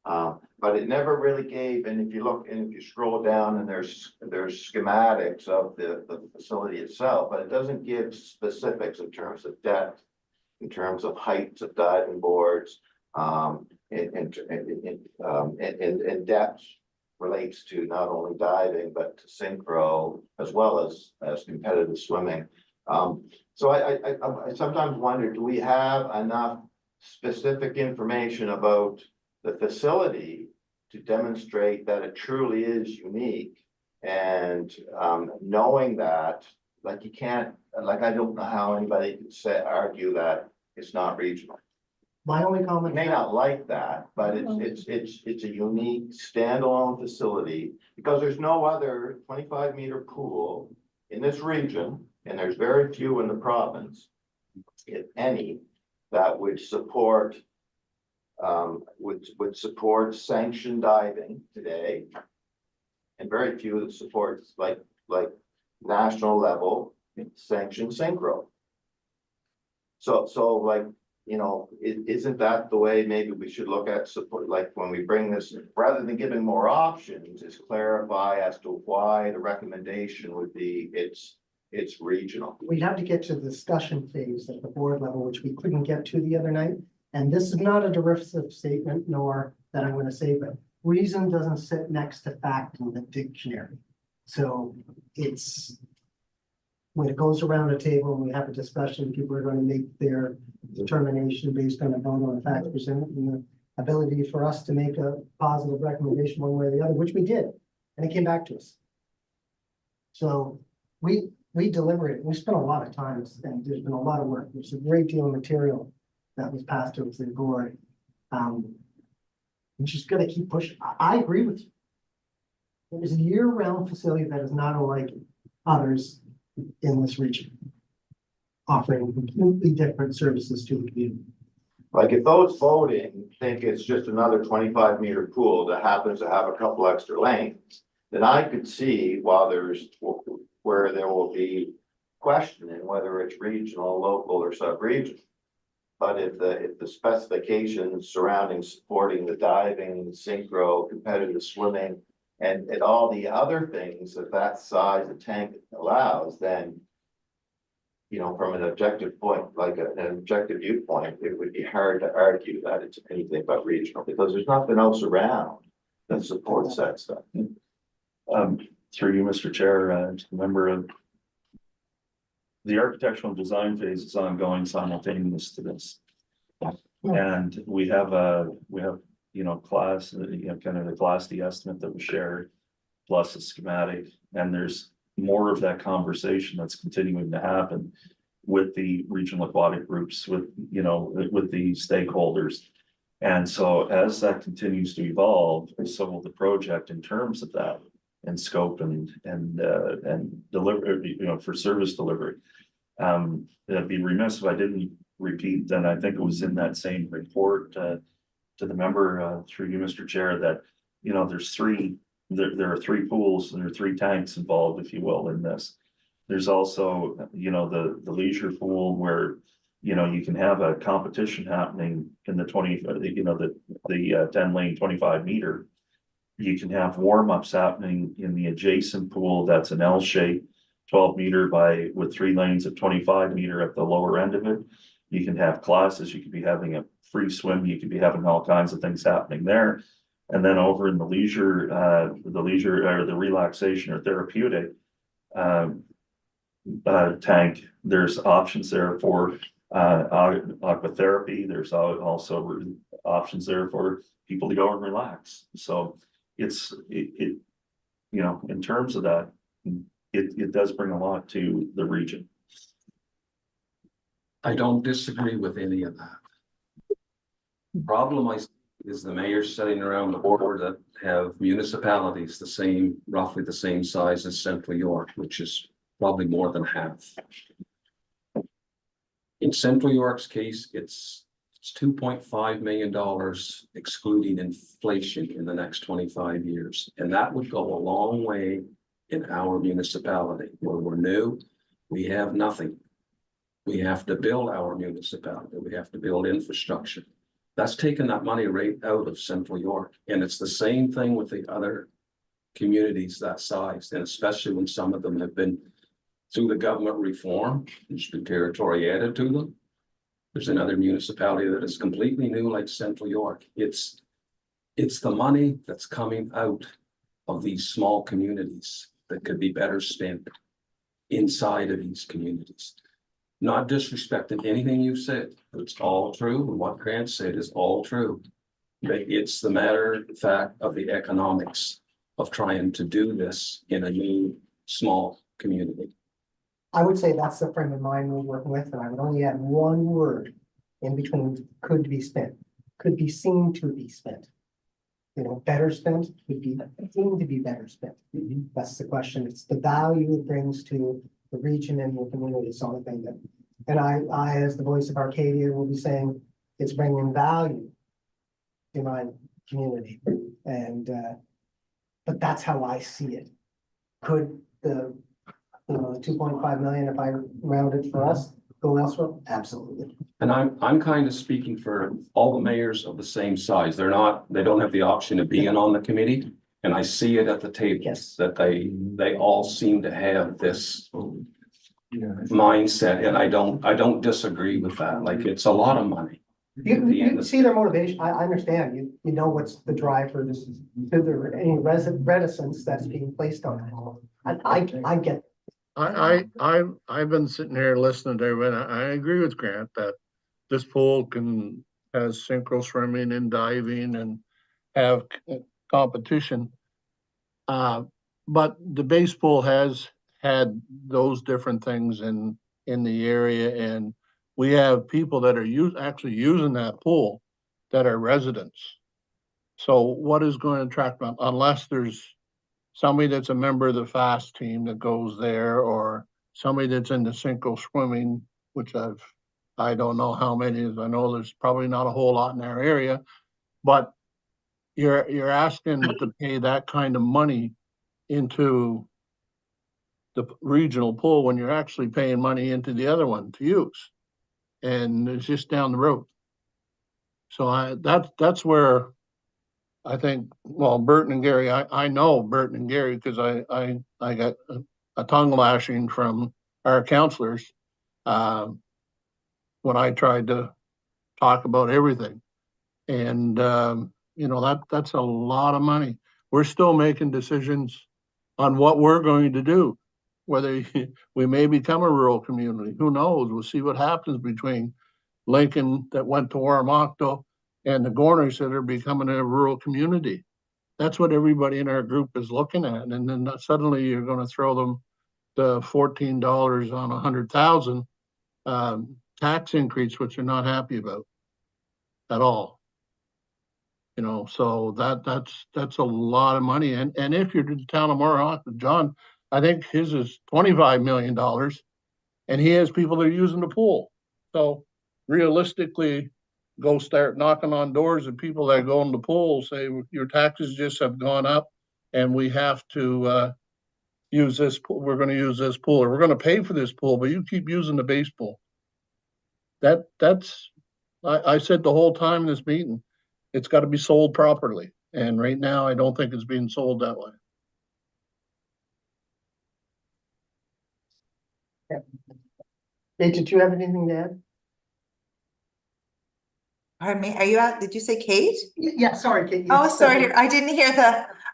I: But it never really gave, and if you look, and if you scroll down and there's schematics of the facility itself, but it doesn't give specifics in terms of depth, in terms of heights of diving boards, and depth relates to not only diving, but to synchro as well as competitive swimming. So I sometimes wonder, do we have enough specific information about the facility to demonstrate that it truly is unique? And knowing that, like, you can't, like, I don't know how anybody could argue that it's not regional.
D: My only
I: You
D: comment.
I: may not like that, but it's a unique standalone facility, because there's no other 25-meter pool in this region, and there's very few in the province, if any, that would support would support sanctioned diving today, and very few that supports like national level sanctioned synchro. So like, you know, isn't that the way maybe we should look at support, like when we bring this, rather than giving more options, is clarify as to why the recommendation would be it's regional.
D: We'd have to get to the discussion phase at the board level, which we couldn't get to the other night. And this is not a derisive statement, nor that I'm going to say, but reason doesn't sit next to fact in the dictionary. So it's, when it goes around a table and we have a discussion, people are going to make their determination based on a vote on the facts presented and the ability for us to make a positive recommendation one way or the other, which we did, and it came back to us. So we deliberated, we spent a lot of time, and there's been a lot of work. There's a great deal of material that was passed to us in the board. We just gotta keep pushing. I agree with you. It is a year-round facility that is not unlike others in this region, offering completely different services to the community.
I: Like, if those voting think it's just another 25-meter pool that happens to have a couple extra lanes, then I could see where there will be questioning whether it's regional, local, or sub-regional. But if the specifications surrounding supporting the diving, synchro, competitive swimming, and all the other things that size of tank allows, then, you know, from an objective point, like an objective viewpoint, it would be hard to argue that it's anything but regional, because there's nothing else around that supports that stuff.
C: Through you, Mr. Chair, member of the architectural design phase is ongoing simultaneous to this. And we have, you know, class, you know, kind of the Class D estimate that was shared, plus a schematic, and there's more of that conversation that's continuing to happen with the regional aquatic groups, with, you know, with the stakeholders. And so as that continues to evolve, so will the project in terms of that, and scope and deliver, you know, for service delivery. It'd be remiss if I didn't repeat, then I think it was in that same report to the member, through you, Mr. Chair, that, you know, there are three pools and there are three tanks involved, if you will, in this. There's also, you know, the leisure pool where, you know, you can have a competition happening in the 10 lane, 25 meter. You can have warm-ups happening in the adjacent pool that's an L shape, 12 meter with 3 lanes of 25 meter at the lower end of it. You can have classes, you could be having a free swim, you could be having all kinds of things happening there. And then over in the leisure or the relaxation or therapeutic tank, there's options there for aquatherapy. There's also options there for people to go and relax. So it you know, in terms of that, it does bring a lot to the region.
F: I don't disagree with any of that. Problem I see is the mayors sitting around the board that have municipalities roughly the same size as Central York, which is probably more than half. In Central York's case, it's $2.5 million excluding inflation in the next 25 years. And that would go a long way in our municipality. Where we're new, we have nothing. We have to build our municipality. We have to build infrastructure. That's taking that money right out of Central York, and it's the same thing with the other communities that size, and especially when some of them have been through the government reform, there's been territory added to them. There's another municipality that is completely new, like Central York. It's the money that's coming out of these small communities that could be better spent inside of these communities. Not disrespecting anything you said, it's all true, and what Grant said is all true. But it's the matter of fact of the economics of trying to do this in a new, small community.
D: I would say that's the frame of mind we're working with, and I would only add one word in between could be spent, could be seen to be spent. You know, better spent would be seen to be better spent. That's the question. It's the value it brings to the region and the community. It's the only thing that, and I, as the voice of Arcadia, will be saying it's bringing value to my community. And, but that's how I see it. Could the, you know, the 2.5 million, if I round it for us, go elsewhere? Absolutely.
F: And I'm kind of speaking for all the mayors of the same size. They don't have the option of being on the committee. And I see it at the table.
D: Yes.
F: That they all seem to have this mindset, and I don't disagree with that. Like, it's a lot of money.
D: You see their motivation. I understand. You know what's the drive for this. Is there any reticence that's being placed on it? I get.
E: I've been sitting here listening to everyone. I agree with Grant that this pool has synchro swimming and diving and have competition. But the base pool has had those different things in the area, and we have people that are actually using that pool that are residents. So what is going to attract them unless there's somebody that's a member of the FAST team that goes there, or somebody that's into synchro swimming, which I don't know how many is. I know there's probably not a whole lot in our area, but you're asking to pay that kind of money into the regional pool when you're actually paying money into the other one to use. And it's just down the road. So that's where I think, well, Burton and Gary, I know Burton and Gary because I got a tongue lashing from our counselors when I tried to talk about everything. And, you know, that's a lot of money. We're still making decisions on what we're going to do, whether we may become a rural community. Who knows? We'll see what happens between Lincoln that went to Oromocto and the Gorners that are becoming a rural community. That's what everybody in our group is looking at. And then suddenly you're going to throw them the $14 on 100,000 tax increase, which they're not happy about at all. You know, so that's a lot of money. And if you're in the town of Oromocto, John, I think his is $25 million, and he has people that are using the pool. So realistically, go start knocking on doors of people that go in the pool, say your taxes just have gone up, and we have to use this pool. We're going to use this pool, or we're going to pay for this pool, but you keep using the base pool. I said the whole time in this meeting, it's got to be sold properly. And right now, I don't think it's being sold that way.
D: Hey, did you have anything to add?
H: Pardon me, are you out? Did you say Kate?
D: Yeah, sorry, Kate.
H: Oh, sorry, I didn't hear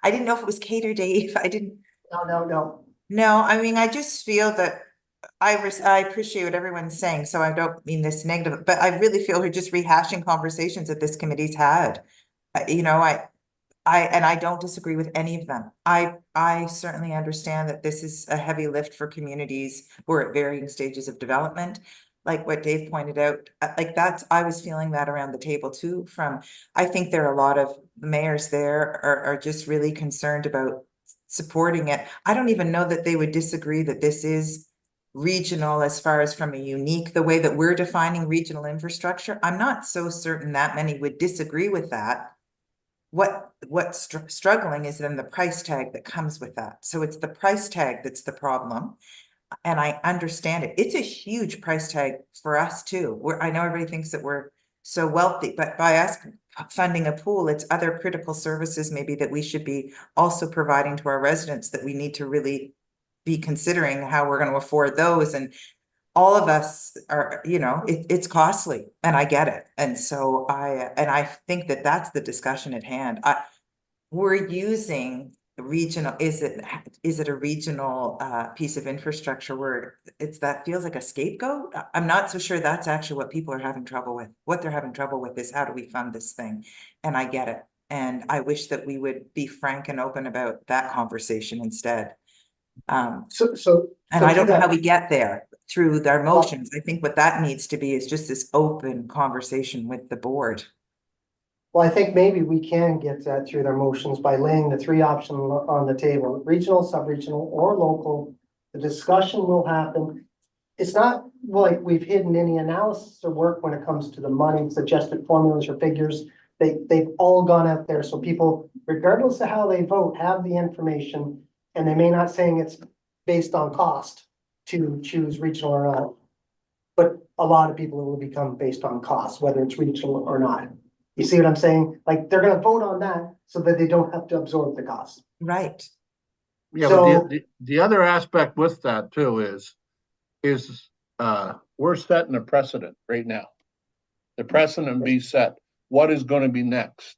H: I didn't know if it was Kate or Dave. I didn't.
D: No.
H: No, I mean, I just feel that I appreciate what everyone's saying, so I don't mean this negative, but I really feel we're just rehashing conversations that this committee's had. You know, I don't disagree with any of them. I certainly understand that this is a heavy lift for communities who are at varying stages of development. Like what Dave pointed out, like I was feeling that around the table too I think there are a lot of mayors there are just really concerned about supporting it. I don't even know that they would disagree that this is regional as far as from a unique, the way that we're defining regional infrastructure. I'm not so certain that many would disagree with that. What's struggling is then the price tag that comes with that. So it's the price tag that's the problem. And I understand it. It's a huge price tag for us too. I know everybody thinks that we're so wealthy, but by us funding a pool, it's other critical services maybe that we should be also providing to our residents that we need to really be considering how we're going to afford those. And all of us are, it's costly, and I get it. And so I think that that's the discussion at hand. We're using regional, is it a regional piece of infrastructure where that feels like a scapegoat? I'm not so sure that's actually what people are having trouble with. What they're having trouble with is how do we fund this thing? And I get it. And I wish that we would be frank and open about that conversation instead.
B: So.
H: And I don't know
B: to
H: how
B: that-
H: we get there through their motions. I think what that needs to be is just this open conversation with the board.
D: Well, I think maybe we can get that through their motions by laying the three options on the table, regional, sub-regional, or local. The discussion will happen. It's not like we've hidden any analysis or work when it comes to the money, suggested formulas or figures. They've all gone out there, so people, regardless of how they vote, have the information. And they may not saying it's based on cost to choose regional or not. But a lot of people it will become based on cost, whether it's regional or not. You see what I'm saying? Like, they're gonna vote on that so that they don't have to absorb the cost.
H: Right.
E: Yeah,
D: So-
E: but the other aspect with that too is we're setting a precedent right now. The precedent be set, what is gonna be next?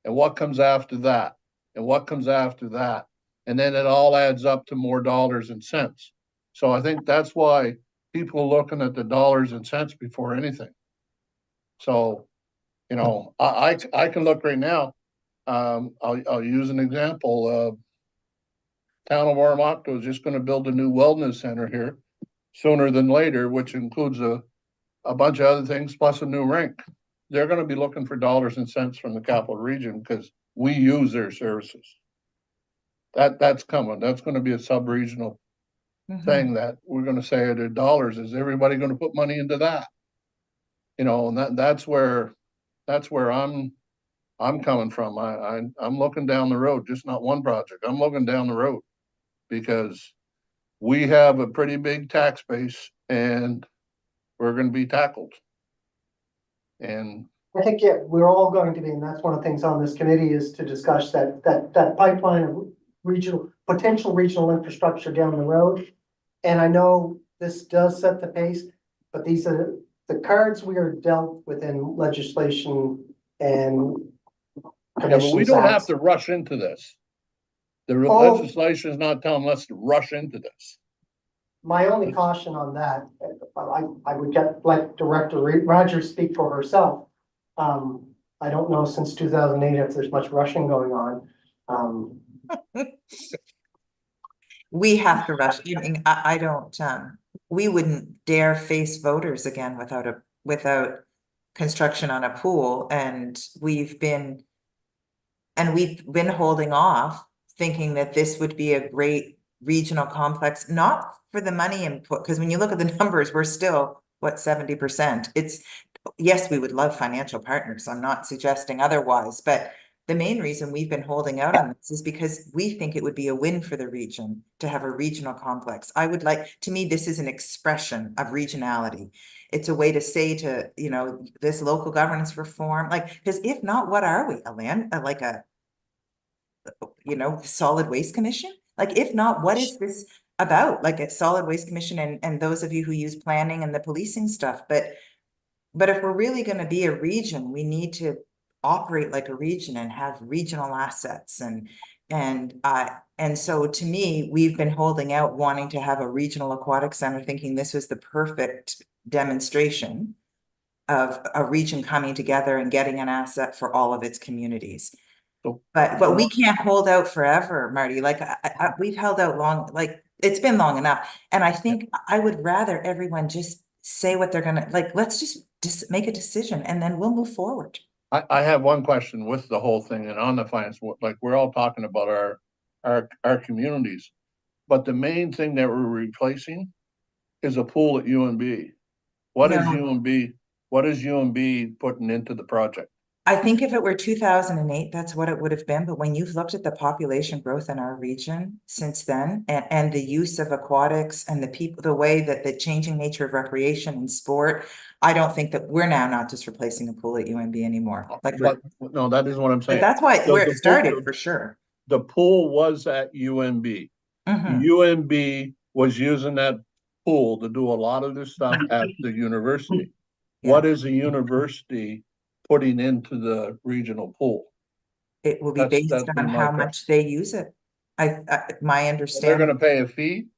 E: And what comes after that? And what comes after that? And then it all adds up to more dollars and cents. So I think that's why people are looking at the dollars and cents before anything. So, I can look right now. I'll use an example. Town of Oromocto is just gonna build a new wellness center here sooner than later, which includes a bunch of other things plus a new rink. They're gonna be looking for dollars and cents from the capital region because we use their services. That's coming. That's gonna be a sub-regional
H: Mhm.
E: thing that we're gonna say are dollars. Is everybody gonna put money into that? And that's where I'm coming from. I'm looking down the road, just not one project. I'm looking down the road. Because we have a pretty big tax base and we're gonna be tackled. And
D: I think, yeah, we're all going to be, and that's one of the things on this committee is to discuss that pipeline of regional, potential regional infrastructure down the road. And I know this does set the pace, but these are the cards we are dealt within legislation and.
E: yeah, but we
D: commissions
E: don't have
D: acts.
E: to rush into this. The
D: Oh.
E: legislation is not telling us to rush into this.
D: My only caution on that, I would let Director Rogers speak for herself. I don't know since 2008 if there's much rushing going on.
H: We have to rush. I don't, we wouldn't dare face voters again without construction on a pool. And we've been holding off, thinking that this would be a great regional complex, not for the money input, because when you look at the numbers, we're still, 70%? Yes, we would love financial partners. I'm not suggesting otherwise, but the main reason we've been holding out on this is because we think it would be a win for the region to have a regional complex. To me, this is an expression of regionality. It's a way to say to, this local governance reform, because if not, what are we? Solid Waste Commission? If not, what is this about? Like a Solid Waste Commission and those of you who use planning and the policing stuff, but if we're really gonna be a region, we need to operate like a region and have regional assets and so to me, we've been holding out wanting to have a regional aquatic center, thinking this was the perfect demonstration of a region coming together and getting an asset for all of its communities. But we can't hold out forever, Marty. We've held out long, it's been long enough. And I think I would rather everyone just say what they're gonna, let's just make a decision and then we'll move forward.
E: I have one question with the whole thing and on the finance, we're all talking about our communities. But the main thing that we're replacing is a pool at UNB. What is
H: No.
E: UNB putting into the project?
H: I think if it were 2008, that's what it would have been, but when you've looked at the population growth in our region since then, and the use of aquatics and the people, the way that the changing nature of recreation and sport, I don't think that we're now not just replacing a pool at UNB anymore. Like,
E: But, no, that isn't what I'm
H: but
E: saying.
H: that's why, where
E: The
H: it started,
E: pool-
H: for sure.
E: The pool was at UNB.
H: Mhm.
E: UNB was using that pool to do a lot of this stuff at the university. What is the university putting into the regional pool?
H: It will be
E: That's-
H: based
E: that's
H: on
E: my
H: how
E: question.
H: much they use it. My
E: They're
H: understanding.
E: gonna pay a fee?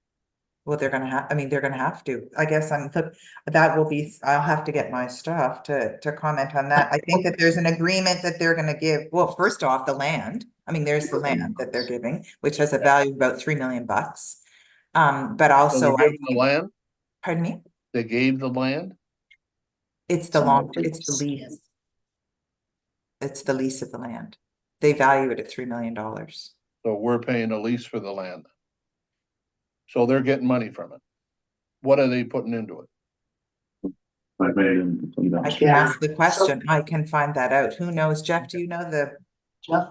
H: Well, they're gonna have, I mean, they're gonna have to, I guess that will be, I'll have to get my stuff to comment on that. I think that there's an agreement that they're gonna give, well, first off, the land. I mean, there's the land that they're giving, which has a value of about $3 million. But
E: So
H: also,
E: they're giving the land?
H: pardon me,
E: They gave the land?
H: it's the lease. It's the lease of the land. They value it at $3 million.
E: So we're paying a lease for the land. So they're getting money from it. What are they putting into it?
H: I can ask the question, I can find that out. Who knows? Jeff, do you know
B: Jeff?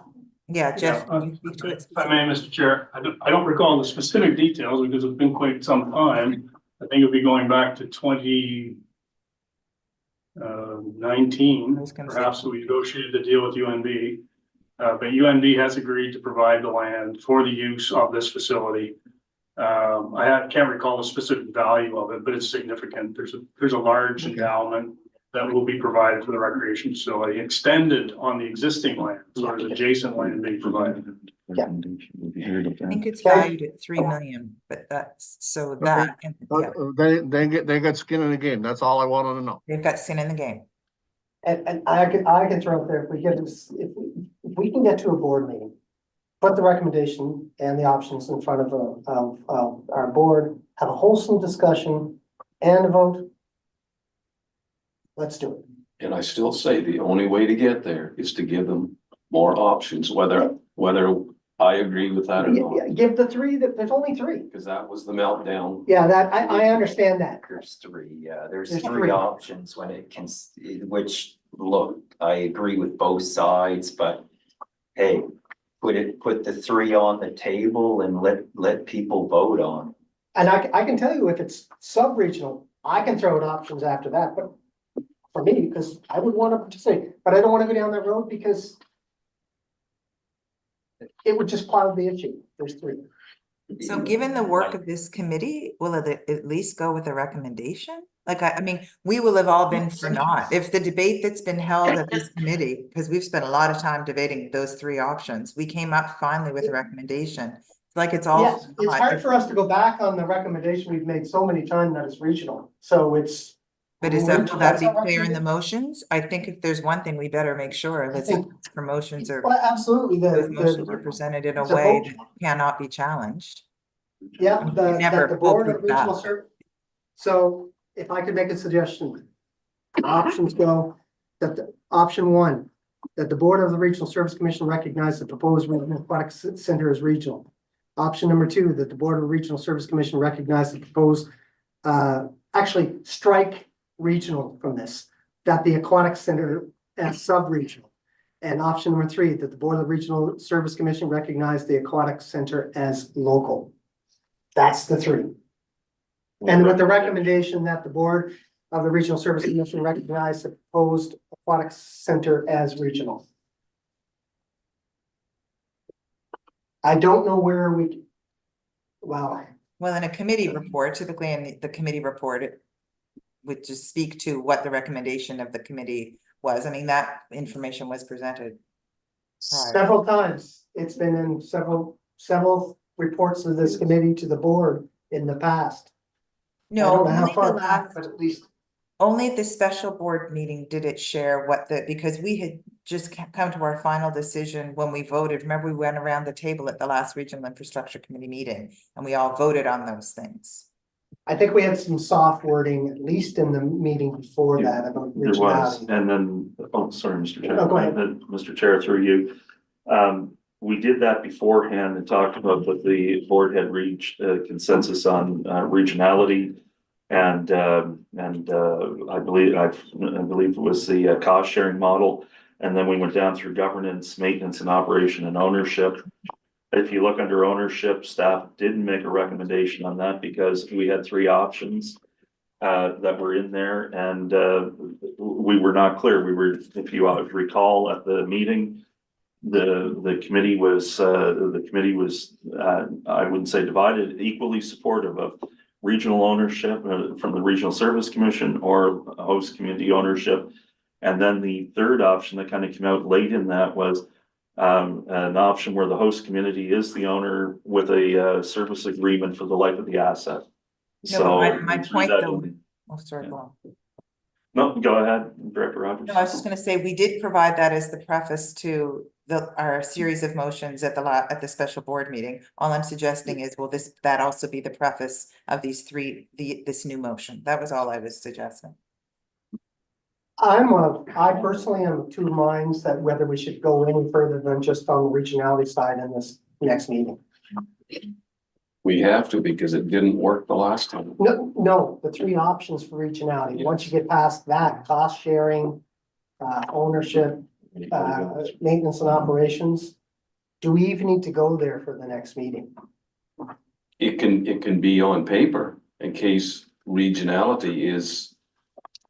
H: yeah, Jeff,
A: Yeah,
H: can you speak to it?
A: If I may, Mr. Chair, I don't recall the specific details because it's been quite some time. I think it'll be going back to 2019.
H: I was gonna say-
A: Perhaps we negotiated the deal with UNB. But UNB has agreed to provide the land for the use of this facility. Can't recall the specific value of it, but it's significant. There's a large endowment that will be provided for the recreation facility, extended on the existing land, so there's adjacent land being provided.
H: I think it's valued at 3 million, but that's, so that, and, yeah,
E: They got skin in the game. That's all I wanted to know.
H: they've got skin in the game.
D: And I can throw out there, if we get this, if we can get to a board meeting. Put the recommendation and the options in front of our board, have a wholesome discussion and a vote. Let's do it.
F: And I still say the only way to get there is to give them more options, whether I agree with that or not.
D: Give the three, there's only three.
F: Because that was the meltdown.
D: Yeah, that, I understand that.
G: There's three, yeah, there's
D: There's
G: three
D: three.
G: options when it can, which, look, I agree with both sides, but hey, put the three on the table and let people vote on.
D: And I can tell you if it's sub-regional, I can throw out options after that, but for me, because I would want to participate, but I don't want to go down that road because it would just cloud the issue. There's three.
H: So given the work of this committee, will it at least go with a recommendation? Like, I mean, we will have all been for naught. If the debate that's been held at this committee, because we've spent a lot of time debating those three options, we came up finally with a recommendation. It's like it's all.
D: Yes, it's hard for us to go back on the recommendation we've made so many times that it's regional, so it's.
H: But will that be clear in the motions? I think if there's one thing we better make sure,
D: I
H: is
D: think-
H: that promotions are,
D: Well, absolutely,
H: those motions are presented in a
D: it's a
H: way
D: vote.
H: that cannot be challenged.
D: Yeah,
H: never
D: the board of
H: foolproof that.
D: regional service. So if I could make a suggestion. Options go, option one, that the board of the Regional Service Commission recognize the proposed regional aquatic center as regional. Option number two, that the board of the Regional Service Commission recognize the proposed, actually strike regional from this, that the aquatic center as sub-regional. And option number three, that the board of the Regional Service Commission recognize the aquatic center as local. That's the three. And with the recommendation that the board of the Regional Service Commission recognize the proposed aquatic center as regional. I don't know where we, well,
H: Well, in a committee report, typically in the committee report, it would just speak to what the recommendation of the committee was. I mean, that information was presented.
D: several times, it's been in several reports of this committee to the board in the past. I
H: No,
D: don't know how
H: only the
D: far back,
H: last,
D: but at least.
H: only at the special board meeting did it share what because we had just come to our final decision when we voted. Remember, we went around the table at the last Regional Infrastructure Committee meeting and we all voted on those things.
D: I think we had some soft wording, at least in the meeting before that about
C: There was,
D: regionality.
C: and then, oh, sorry, Mr. Chair.
D: No, go ahead.
C: Mr. Chair, through you. We did that beforehand and talked about what the board had reached consensus on regionality. And I believe it was the cost sharing model. And then we went down through governance, maintenance and operation and ownership. If you look under ownership, staff didn't make a recommendation on that because we had three options that were in there, and we were not clear. We were, if you recall at the meeting, the committee was I wouldn't say divided, equally supportive of regional ownership from the Regional Service Commission or host community ownership. And then the third option that kind of came out late in that was an option where the host community is the owner with a service agreement for the life of the asset.
H: No,
C: So
H: my
C: we threw
H: point
C: that
H: though,
C: in.
H: oh, sorry, go on.
C: No, go ahead, Director Rogers.
H: No, I was just gonna say, we did provide that as the preface to our series of motions at the special board meeting. All I'm suggesting is, will that also be the preface of this new motion? That was all I was suggesting.
B: I personally am of two minds that whether we should go any further than just on the regionality side in this next meeting.
F: We have to because it didn't work the last time.
B: No, the three options for regionality. Once you get past that, cost sharing, ownership, maintenance and operations. Do we even need to go there for the next meeting?
F: It can be on paper in case regionality is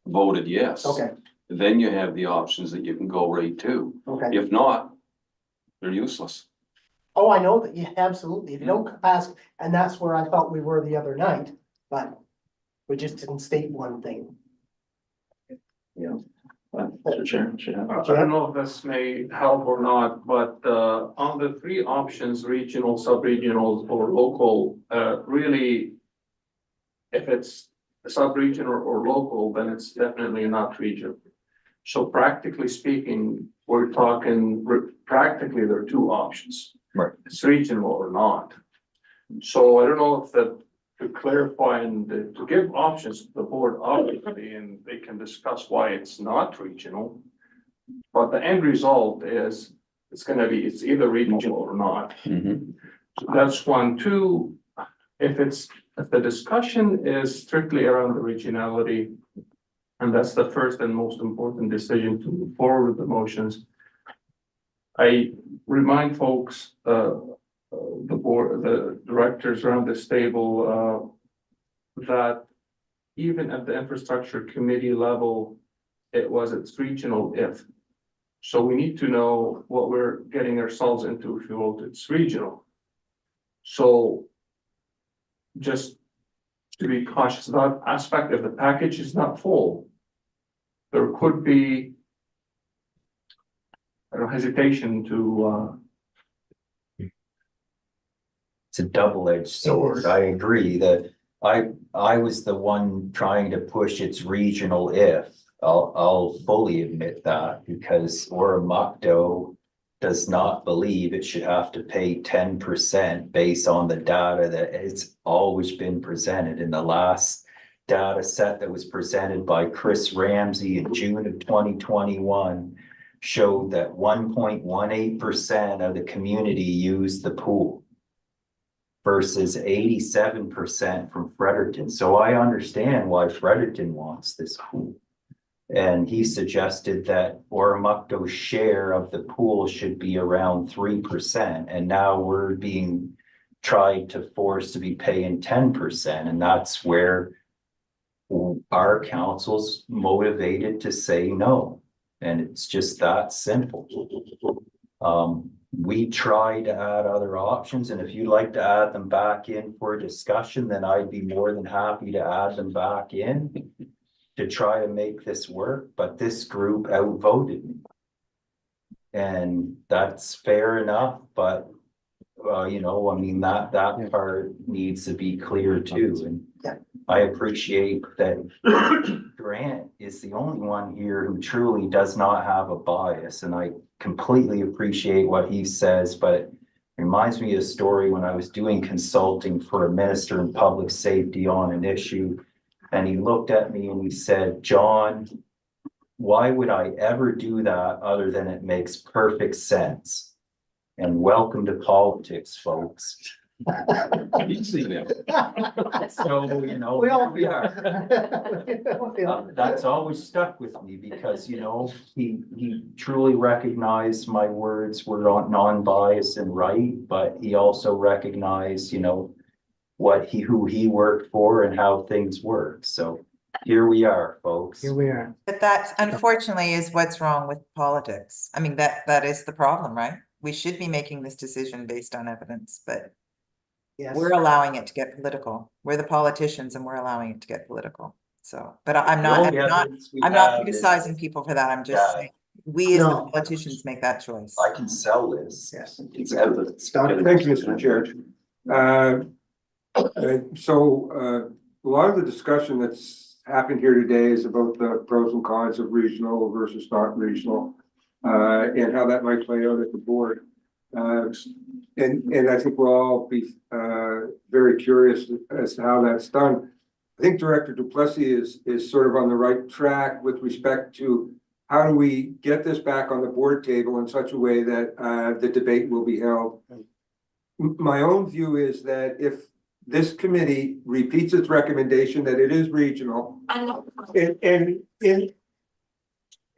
F: voted yes.
B: Okay,
F: Then you have the options that you can go right to.
B: okay.
F: If not, they're useless.
B: Oh, I know that, yeah, absolutely. If you don't pass, and that's where I thought we were the other night, but we just didn't state one thing.
C: Mr. Chair.
J: I don't know if this may help or not, but on the three options, regional, sub-regional, or local, really, if it's sub-regional or local, then it's definitely not regional. So practically speaking, we're talking, practically there are two options.
G: Right.
J: It's regional or not. So I don't know if that to clarify and to give options to the board, obviously, and they can discuss why it's not regional. But the end result is, it's either regional or not. So that's one. Two, if the discussion is strictly around the regionality, and that's the first and most important decision to move forward with the motions, I remind folks, the board, the directors around this table, that even at the infrastructure committee level, it's regional if. So we need to know what we're getting ourselves into if you vote it's regional. So just to be cautious of that aspect, if the package is not full, there could be hesitation to
G: It's a double-edged sword. I agree that I was the one trying to push its regional if. I'll fully admit that because Oromocto does not believe it should have to pay 10% based on the data that it's always been presented. In the last data set that was presented by Chris Ramsey in June of 2021 showed that 1.18% of the community used the pool versus 87% from Fredericton. So I understand why Fredericton wants this pool. And he suggested that Oromocto's share of the pool should be around 3%. And now we're being tried to force to be paying 10%. And that's where our council's motivated to say no. And it's just that simple. We try to add other options, and if you'd like to add them back in for a discussion, then I'd be more than happy to add them back in to try to make this work, but this group outvoted me. And that's fair enough, but you know, I mean, that part needs to be clear too. And I appreciate that Grant is the only one here who truly does not have a bias, and I completely appreciate what he says, but it reminds me of a story when I was doing consulting for a minister in public safety on an issue, and he looked at me and he said, "John, why would I ever do that other than it makes perfect sense?" And welcome to politics, folks.
F: You've seen it.
G: So, you know,
B: We all
G: here we are.
B: feel.
G: That's always stuck with me because, you know, he truly recognized my words were non-biased and right, but he also recognized, you know, who he worked for and how things work. So here we are, folks.
B: Here we are.
H: But that unfortunately is what's wrong with politics. I mean, that is the problem, right? We should be making this decision based on evidence, but
B: Yes.
H: we're allowing it to get political. We're the politicians and we're allowing it to get political. So, but I'm not criticizing people for that. I'm just saying, we as the
B: No.
H: politicians make that choice.
G: I can sell this.
B: Yes.
G: It's evidence.
J: Thank you, Mr. Chair. A lot of the discussion that's happened here today is about the pros and cons of regional versus not regional, and how that might play out at the board. And I think we'll all be very curious as to how that's done. I think Director Duplessis is sort of on the right track with respect to how do we get this back on the board table in such a way that the debate will be held. My own view is that if this committee repeats its recommendation that it is regional,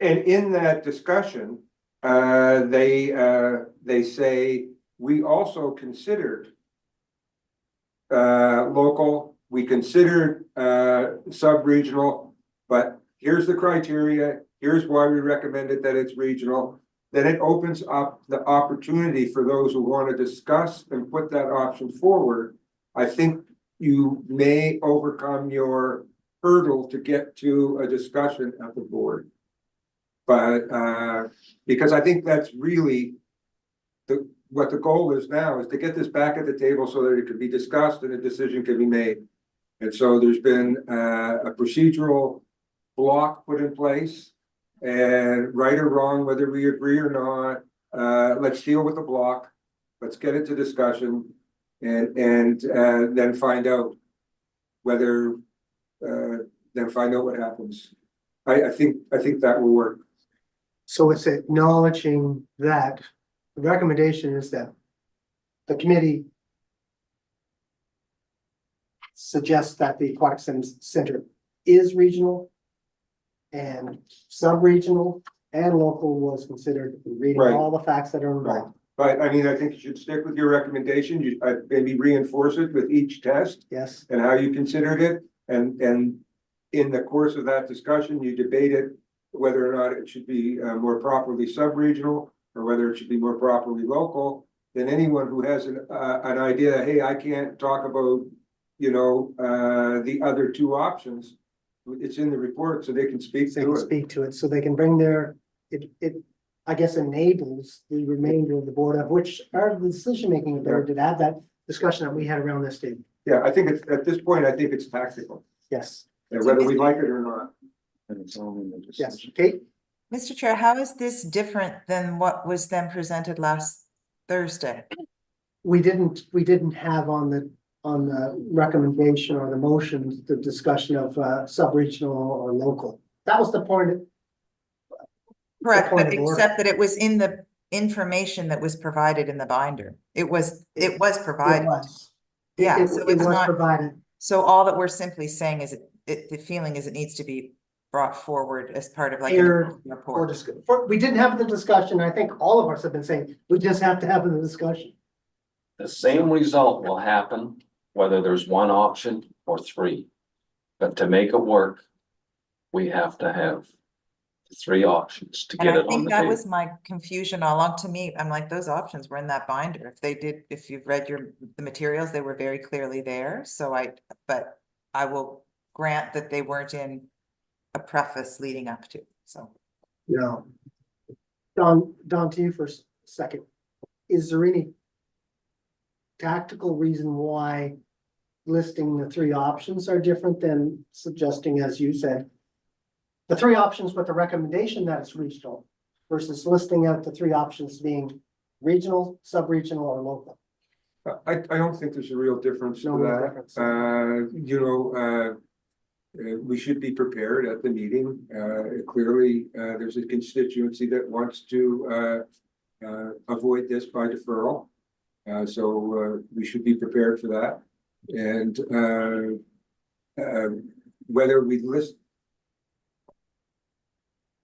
J: and in that discussion, they say, we also considered local, we considered sub-regional, but here's the criteria, here's why we recommended that it's regional. Then it opens up the opportunity for those who want to discuss and put that option forward. I think you may overcome your hurdle to get to a discussion at the board. But because I think that's really what the goal is now, is to get this back at the table so that it can be discussed and a decision can be made. And so there's been a procedural block put in place, and right or wrong, whether we agree or not, let's deal with the block. Let's get it to discussion and then find out whether what happens. I think that will work.
D: So it's acknowledging that the recommendation is that the committee suggests that the Aquatic Center is regional and sub-regional and local was considered, reading
J: Right.
D: all the facts that are involved.
J: But I mean, I think you should stick with your recommendation. You maybe reinforce it with each test
D: Yes,
J: and how you considered it. And in the course of that discussion, you debated whether or not it should be more properly sub-regional or whether it should be more properly local. Then anyone who has an idea, hey, I can't talk about, the other two options, it's in the report, so they can speak
D: they
J: to
D: can
J: it.
D: speak to it, so they can bring their, it, I guess, enables the remainder of the board, of which are the decision-making ability to have that discussion that we had around this table.
J: Yeah, I think it's, at this point, I think it's tactical,
D: Yes,
J: and whether we like it or not.
D: yes, Kate?
H: Mr. Chair, how is this different than what was then presented last Thursday?
D: We didn't have on the recommendation or the motions, the discussion of sub-regional or local. That was the point.
H: Correct,
D: point
H: but
D: of order.
H: except that it was in the information that was provided in the binder. It was provided.
D: It was.
H: Yeah,
D: It
H: so
D: it
H: it's
D: was
H: not,
D: provided.
H: so all that we're simply saying is the feeling is it needs to be brought forward as part of like
D: Aired
H: a
D: Or
H: report.
D: we didn't have the discussion. I think all of us have been saying, we just have to have the discussion.
F: The same result will happen whether there's one option or three. But to make it work, we have to have three options to
H: And
F: get
H: I
F: it on
H: think
F: the
H: that
F: table.
H: was my confusion all along. To me, I'm like, those options were in that binder. If you've read the materials, they were very clearly there. But I will grant that they weren't in a preface leading up to, so.
D: No. Don, to you for a second. Is there any tactical reason why listing the three options are different than suggesting, as you said, the three options with the recommendation that it's regional versus listing out the three options being regional, sub-regional, or local?
J: I don't think there's a real difference to
D: No real
J: that.
D: difference.
J: We should be prepared at the meeting. Clearly, there's a constituency that wants to avoid this by deferral.
K: So we should be prepared for that. And whether we list.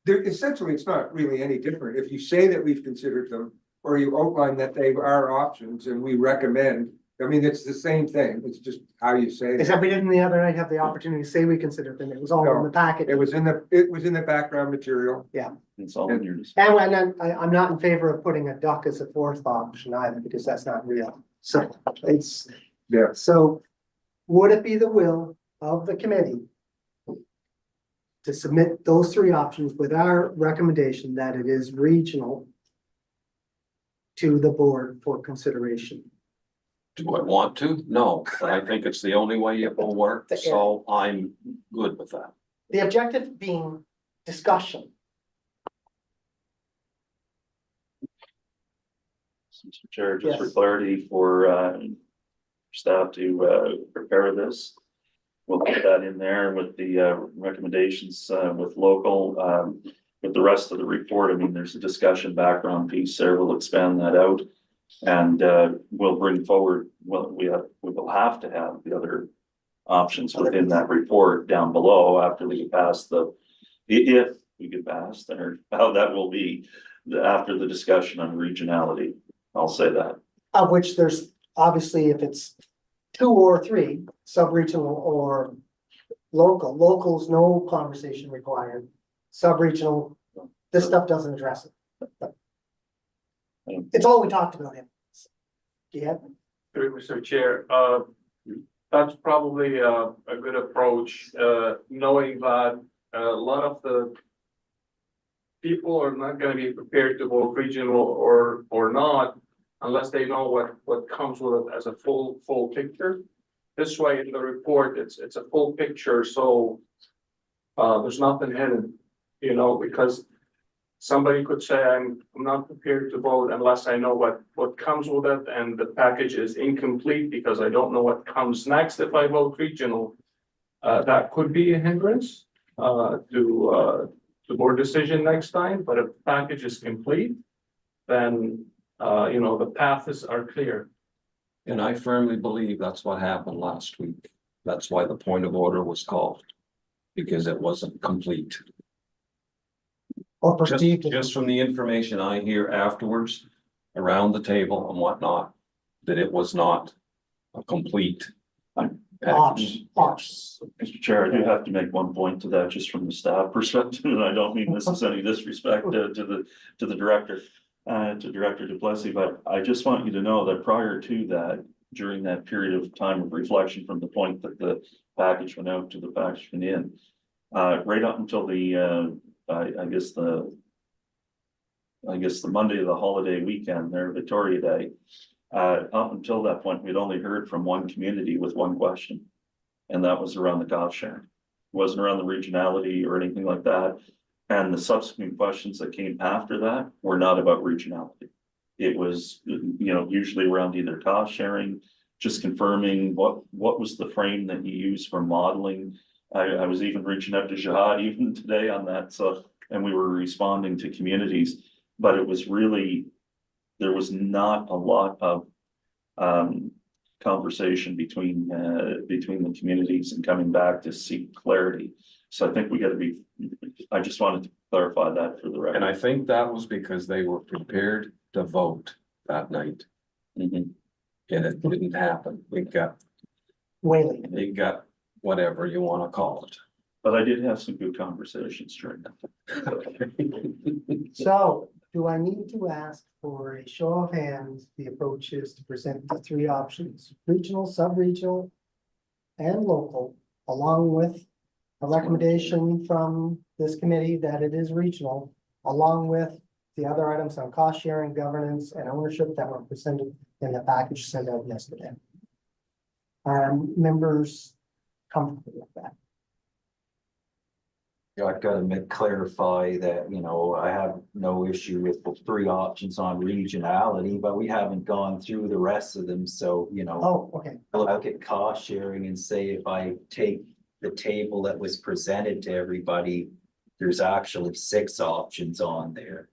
K: There, essentially, it's not really any different. If you say that we've considered them, or you outline that they are options and we recommend, I mean, it's the same thing. It's just how you say it.
D: Except we didn't the other night have the opportunity to say we considered them. It was all in the packet.
K: It was in the background material.
C: It's all in your.
D: And then I'm not in favor of putting a duck as a fourth option either, because that's not real. So it's,
K: Yeah.
D: so would it be the will of the committee to submit those three options with our recommendation that it is regional to the board for consideration?
F: Do I want to? No, but I think it's the only way it will work, so I'm good with that.
D: The objective being discussion.
C: Mr. Chair, just for
D: Yes.
C: clarity for staff to prepare this. We'll put that in there with the recommendations with local, with the rest of the report. I mean, there's a discussion background piece there. We'll expand that out. And we'll bring forward, well, we will have to have the other options within that report down below after we get past if we get past, or how that will be after the discussion on regionality. I'll say that.
D: Of which there's obviously, if it's 2 or 3, sub-regional or local, local's no conversation required. Sub-regional, this stuff doesn't address it. It's all we talked about him. Yeah,
J: Mr. Chair, that's probably a good approach, knowing that a lot of the people are not gonna be prepared to vote regional or not unless they know what comes with it as a full picture. This way in the report, it's a full picture, so there's nothing hidden, you know, because somebody could say, I'm not prepared to vote unless I know what comes with it, and the package is incomplete because I don't know what comes next if I vote regional. That could be a hindrance to board decision next time, but if the package is complete, then you know, the paths are clear.
F: And I firmly believe that's what happened last week. That's why the point of order was called, because it wasn't complete.
D: or perceived.
F: Just from the information I hear afterwards, around the table and whatnot, that it was not a complete package.
C: Mr. Chair, I do have to make one point to that, just from the staff perspective, and I don't mean this as any disrespect to the director, to Director Duplessis, but I just want you to know that prior to that, during that period of time of reflection from the point that the package went out to the package went in, right up until the I guess the Monday of the holiday weekend there, Victoria Day, up until that point, we'd only heard from one community with one question. And that was around the cost sharing. It wasn't around the regionality or anything like that. And the subsequent questions that came after that were not about regionality. It was, you know, usually around either cost sharing, just confirming what was the frame that you use for modeling. I was even reaching out to Jihad even today on that, so, and we were responding to communities, but it was really, there was not a lot of conversation between the communities and coming back to seek clarity. So I think we gotta be, I just wanted to clarify that for the record.
F: And I think that was because they were prepared to vote that night.
C: Mhm.
F: And it didn't happen. They got whatever you wanna call it.
C: But I did have some good conversations during that.
D: So do I need to ask for a show of hands? The approach is to present the 3 options, regional, sub-regional, and local, along with a recommendation from this committee that it is regional, along with the other items on cost sharing, governance, and ownership that were presented in the package sent out yesterday. Are members comfortable with that?
G: Yeah, I've got to clarify that, you know, I have no issue with the 3 options on regionality, but we haven't gone through the rest of them, so, you know.
D: Oh, okay.
G: I'll look at cost sharing and say if I take the table that was presented to everybody, there's actually 6 options on there.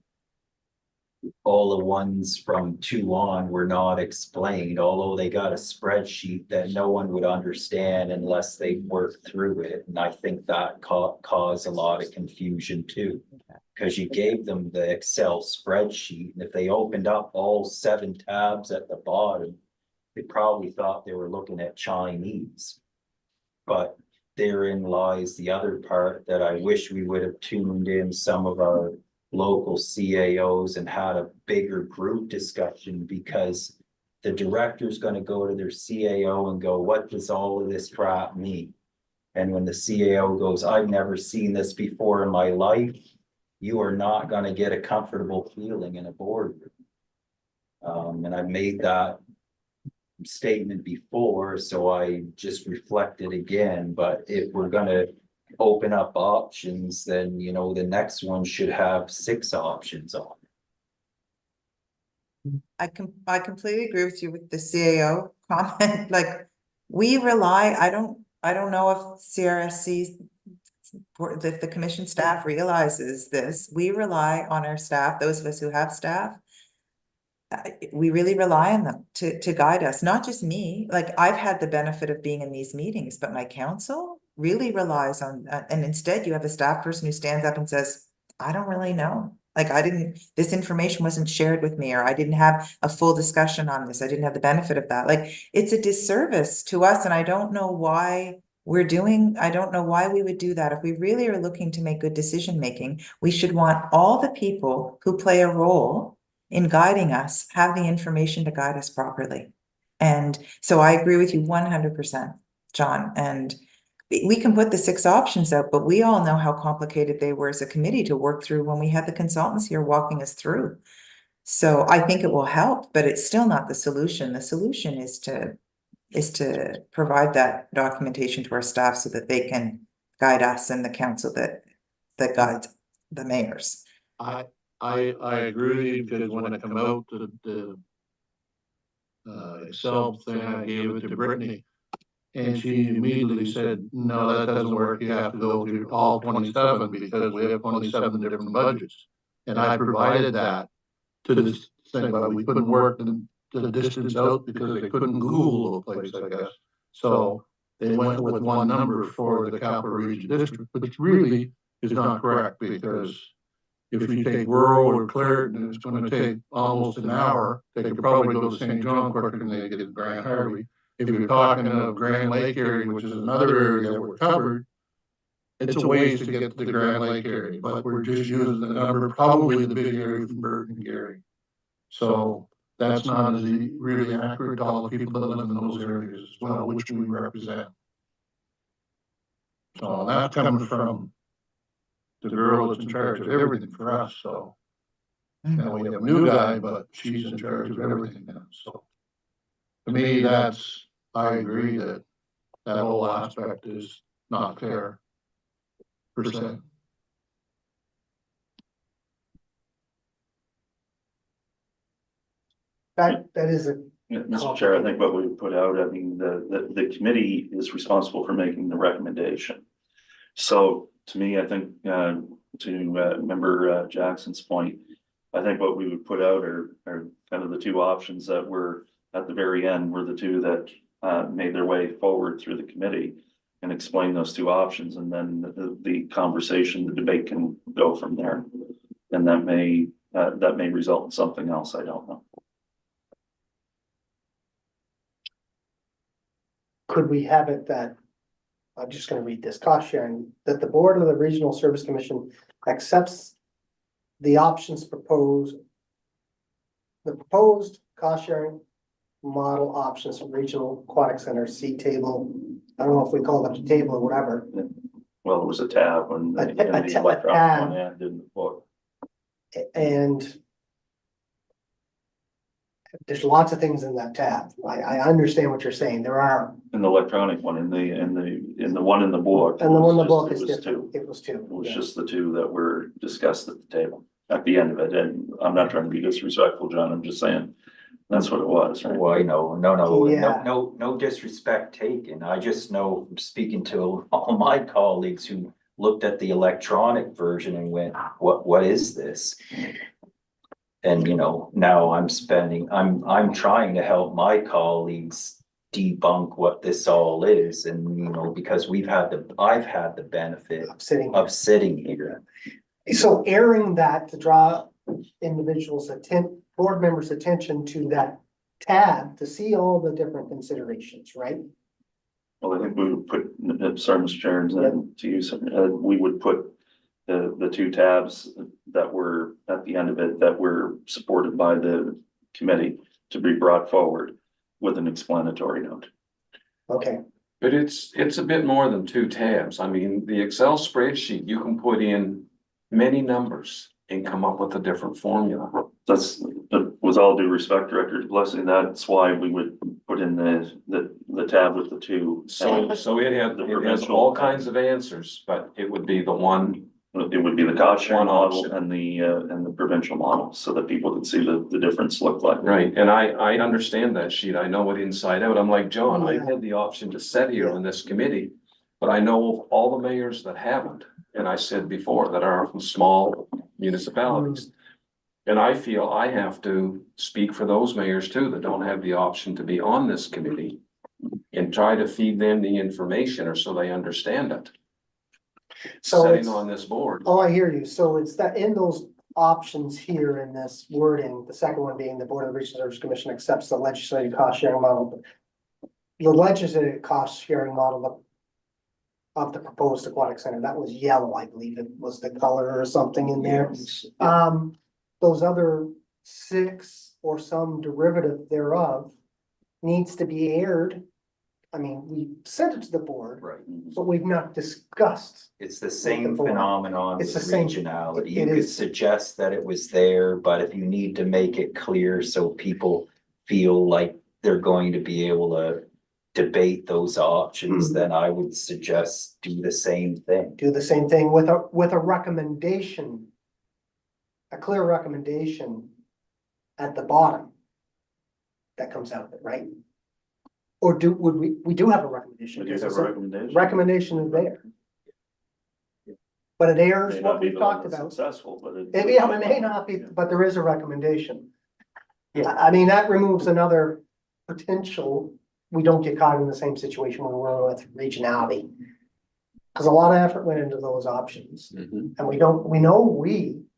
G: all the ones from 2 on were not explained, although they got a spreadsheet that no one would understand unless they worked through it. And I think that caused a lot of confusion too. Because you gave them the Excel spreadsheet, and if they opened up all 7 tabs at the bottom, they probably thought they were looking at Chinese. But therein lies the other part that I wish we would have tuned in some of our local CAOs and had a bigger group discussion, because the director's gonna go to their CAO and go, what does all of this crap mean? And when the CAO goes, I've never seen this before in my life, you are not gonna get a comfortable feeling in a boardroom. And I made that statement before, so I just reflected again, but if we're gonna open up options, then, you know, the next one should have 6 options on.
H: I completely agree with you with the CAO comment, like, we rely, I don't know if CRSC, if the commission staff realizes this, we rely on our staff, those of us who have staff. We really rely on them to guide us, not just me, like, I've had the benefit of being in these meetings, but my council really relies on, and instead you have a staff person who stands up and says, I don't really know. Like, this information wasn't shared with me, or I didn't have a full discussion on this. I didn't have the benefit of that. Like, it's a disservice to us, and I don't know why I don't know why we would do that. If we really are looking to make good decision making, we should want all the people who play a role in guiding us, have the information to guide us properly. And so I agree with you 100%, John, and we can put the 6 options out, but we all know how complicated they were as a committee to work through when we had the consultants here walking us through. So I think it will help, but it's still not the solution. The solution is to provide that documentation to our staff so that they can guide us and the council that guides the mayors.
E: I agree, because when it come out, the Excel thing, I gave it to Brittany. And she immediately said, no, that doesn't work. You have to go through all 27 because we have 27 different budgets. And I provided that to this thing, but we couldn't work the distance out because they couldn't Google the place, I guess. So they went with one number for the Capital Region District, which really is not correct, because if you take rural or Clareton, it's gonna take almost an hour. They could probably go to St. John quicker than they get to Grand Harvey. If you're talking of Grand Lake area, which is another area that we're covered, it's a ways to get to the Grand Lake area, but we're just using the number, probably the big area from Burton and Gary. So that's not really accurate to all the people that live in those areas as well, which we represent. So that's coming from the girl that's in charge of everything for us, so. Now we have a new guy, but she's in charge of everything now, so. To me, I agree that whole aspect is not fair. %.
B: That is a,
C: Mr. Chair, I think what we put out, I mean, the committee is responsible for making the recommendation. So to me, I think, to member Jackson's point, I think what we would put out are kind of the 2 options that were at the very end were the 2 that made their way forward through the committee and explain those 2 options, and then the conversation, the debate can go from there. And that may result in something else, I don't know.
B: could we have it that, I'm just gonna read this, cost sharing, that the board of the Regional Service Commission accepts the options proposed. The proposed cost sharing model options from Regional Aquatic Center, see table, I don't know if we call it a table or whatever.
C: Well, it was a tab when
B: A
C: the
B: tab.
C: electronic one and didn't book.
B: And there's lots of things in that tab. I understand what you're saying. There are,
C: And the electronic one in the one in the book.
B: and the one in the book
C: it
B: is
C: was
B: different. It was 2.
C: It was
B: yeah.
C: just the 2 that were discussed at the table at the end of it. And I'm not trying to be disrespectful, John. I'm just saying that's what it was, right?
G: Well, no
B: Yeah.
G: disrespect taken. I just know from speaking to all my colleagues who looked at the electronic version and went, what is this? And, you know, now I'm trying to help my colleagues debunk what this all is, and, you know, because I've had the benefit
B: Sitting.
G: of sitting here.
B: So airing that to draw board members' attention to that tab to see all the different considerations, right?
C: Well, I think we would put, sorry, Mr. Chair, and to use, we would put the two tabs that were at the end of it that were supported by the committee to be brought forward with an explanatory note.
B: Okay,
F: But it's a bit more than two tabs. I mean, the Excel spreadsheet, you can put in many numbers and come up with a different formula.
C: That's, with all due respect, Director Blessing, that's why we would put in the tab with the two.
F: So it has all kinds of answers, but it would be the one.
C: It would be the cost sharing
F: One
C: model
F: option.
C: and the provincial model, so that people can see the difference look like.
F: Right, and I understand that sheet. I know it inside out. I'm like, John, I
B: Yeah.
F: had the option to sit here on this committee. But I know of all the mayors that haven't, and I said before, that are from small municipalities. And I feel I have to speak for those mayors too, that don't have the option to be on this committee. And try to feed them the information, or so they understand it,
B: so
F: sitting
B: it's,
F: on this board.
B: oh, I hear you. So it's that in those options here in this wording, the second one being the Board of the Regional Service Commission accepts the legislative cost sharing model. The legislative cost sharing model of the proposed aquatic center, that was yellow, I believe it was the color or something in there. Those other 6 or some derivative thereof needs to be aired. I mean, we sent it to the board,
G: Right.
B: but we've not discussed.
G: It's the same
B: board.
G: phenomenon with
B: It's the same-
G: regionality.
B: it
G: You could
B: is.
G: suggest that it was there, but if you need to make it clear so people feel like they're going to be able to debate those options,
B: Mhm.
G: then I would suggest do the same thing.
B: Do the same thing with a recommendation. A clear recommendation at the bottom. That comes out of it, right? Or we do have a recommendation.
C: We do have a recommendation.
B: Recommendation is there. But it airs
C: May
B: what
C: not be
B: we
C: the one
B: talked
C: that's
B: about.
C: Successful, but it.
B: Yeah, it may not be, but there is a recommendation.
G: Yeah.
B: I mean, that removes another potential, we don't get caught in the same situation when we're with regionality. Cause a lot of effort went into those options,
F: Mhm.
B: and we know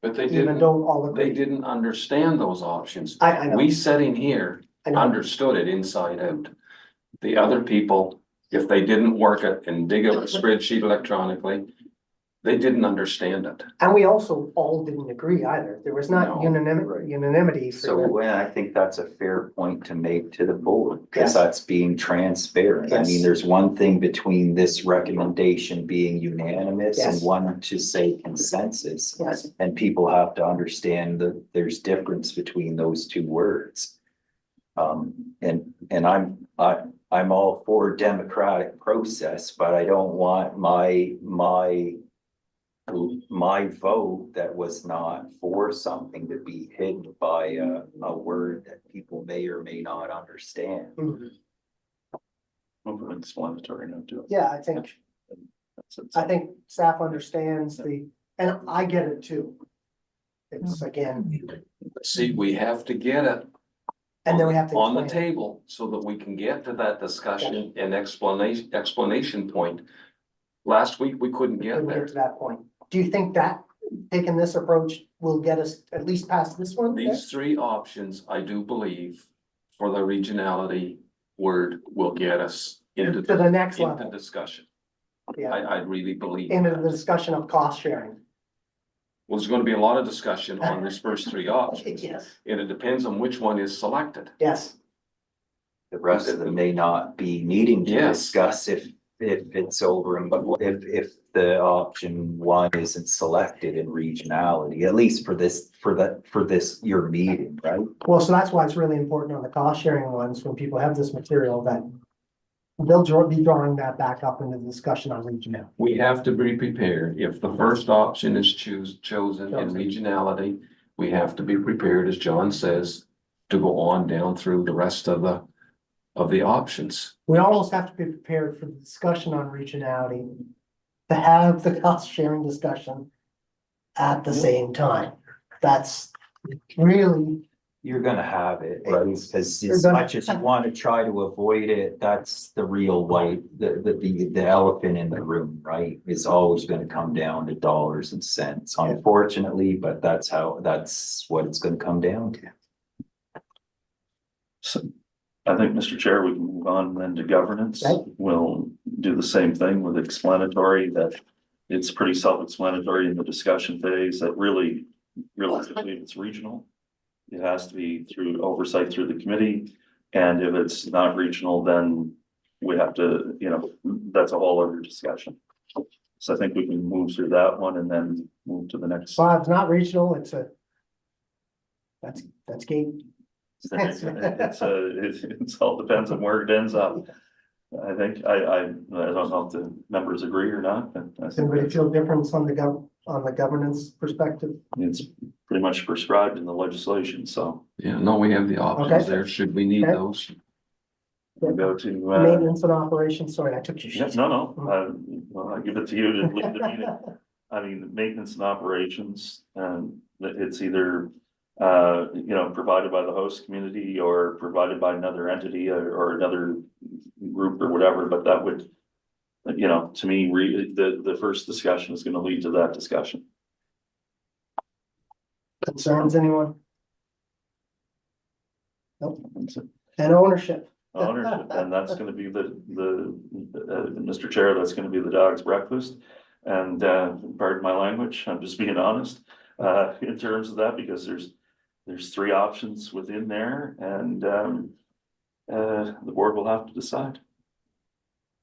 F: But they
B: even
F: didn't,
B: don't all
F: they
B: agree.
F: didn't understand those options.
B: I know,
F: We sitting here
B: I know,
F: understood it inside out. The other people, if they didn't work it and dig up a spreadsheet electronically, they didn't understand it.
B: and we also all didn't agree either, there was not
F: No,
B: unanimity for
G: So
B: that.
G: I think that's a fair point to make to the board,
B: Yes.
G: because that's being transparent. I mean,
B: Yes.
G: there's one thing between this recommendation being unanimous and
B: Yes.
G: one to say consensus.
B: Yes,
G: And people have to understand that there's difference between those two words. And I'm all for democratic process, but I don't want my vote that was not for something to be hidden by a word that people may or may not understand.
B: Mhm.
C: Move an explanatory note to it.
B: yeah, I think
C: That's it.
B: staff understands and I get it too. It's again,
F: See, we have to get it
B: and then we have to
F: on the
B: explain it.
F: table so that we can get to that discussion and explanation point. Last week, we couldn't get
B: When we
F: there.
B: get to that point. Do you think that taking this approach will get us at least past this one?
F: These 3 options, I do believe, for the regionality word will get us into
B: To the next
F: into
B: level,
F: discussion.
B: yeah,
F: I really believe.
B: into
F: that.
B: the discussion of cost sharing.
F: Well, there's gonna be a lot of discussion on this first 3 options,
B: Yes,
F: and it depends on which one is selected.
B: yes,
G: The rest of them may not be needing to
F: Yes.
G: discuss if it's over, and but if the option 1 isn't selected in regionality, at least for this, your meeting, right?
B: well, so that's why it's really important on the cost sharing ones, when people have this material that they'll be drawing that back up into the discussion on regional.
F: We have to be prepared. If the first option is chosen in regionality, we have to be prepared, as John says, to go on down through the rest of the options.
B: We almost have to be prepared for the discussion on regionality, to have the cost sharing discussion at the same time. That's really,
G: You're gonna have it,
B: Right.
G: because
B: You're
G: as
B: gonna-
G: much as you wanna try to avoid it, that's the real white, the elephant in the room, right? Is always gonna come down to dollars and cents,
B: Yeah.
G: unfortunately, but that's what it's gonna come down to.
C: So I think, Mr. Chair, we can move on then to governance.
B: Okay.
C: We'll do the same thing with explanatory, that it's pretty self-explanatory in the discussion phase, that really, realistically, if it's regional, it has to be through oversight through the committee. And if it's not regional, then we have to, that's a whole other discussion. So I think we can move through that one and then move to the next.
B: well, it's not regional, it's gate.
C: It's all depends on where it ends up. I think, I don't know if the members agree or not, but I
B: Does
C: think
B: anybody feel difference on the governance perspective?
C: it's pretty much prescribed in the legislation, so
F: Yeah, no, we have the options
B: Okay.
F: there, should we need
B: Okay.
F: those.
C: we go to,
B: Maintenance and operations, sorry, I took your
C: yeah,
B: sheet.
C: no, well, I give it to you to lead the meeting. I mean, maintenance and operations, it's either, provided by the host community or provided by another entity or another group or whatever, but that would, to me, the first discussion is gonna lead to that discussion.
B: Concerns, anyone? Nope.
C: That's it.
B: And ownership.
C: Ownership, and that's gonna be Mr. Chair, that's gonna be the dog's breakfast. And, pardon my language, I'm just being honest, in terms of that, because there's three options within there, and, the board will have to decide.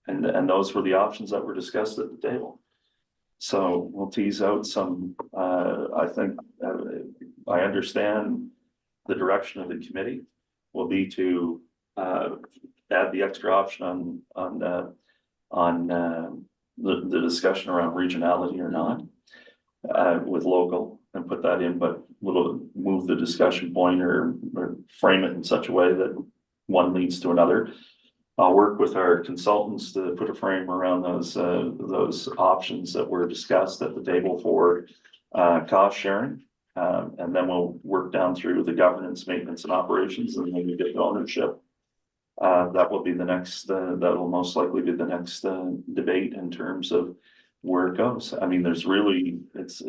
C: And those were the options that were discussed at the table. So we'll tease out some, I think, I understand the direction of the committee will be to add the extra option on the discussion around regionality or not with local, and put that in, but we'll move the discussion point or frame it in such a way that one leads to another. I'll work with our consultants to put a frame around those options that were discussed at the table for cost sharing. And then we'll work down through the governance, maintenance and operations, and then we get to ownership. That will be the next, that will most likely be the next debate in terms of where it goes. I mean, there's really, it's,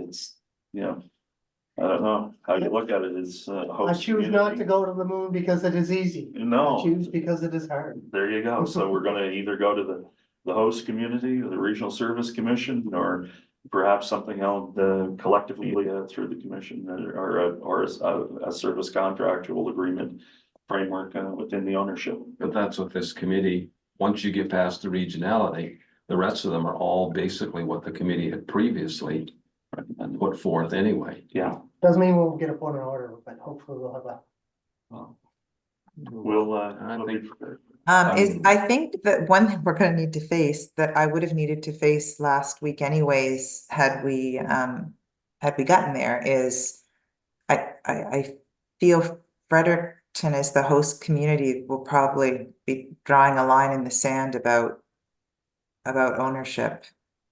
C: I don't know how you look at it as.
B: I choose not to go to the moon because it is easy. I
C: No,
B: choose because it is hard.
C: there you go. So we're gonna either go to the host community, or the Regional Service Commission, or perhaps something held collectively through the commission, or a service contractual agreement framework within the ownership.
F: But that's what this committee, once you get past the regionality, the rest of them are all basically what the committee had previously put forth anyway.
C: Yeah,
B: Doesn't mean we'll get a point of order, but hopefully we'll have a.
C: we'll,
F: I think-
H: I think that one thing we're gonna need to face, that I would have needed to face last week anyways, had we gotten there, is I feel Fredericton as the host community will probably be drawing a line in the sand about ownership.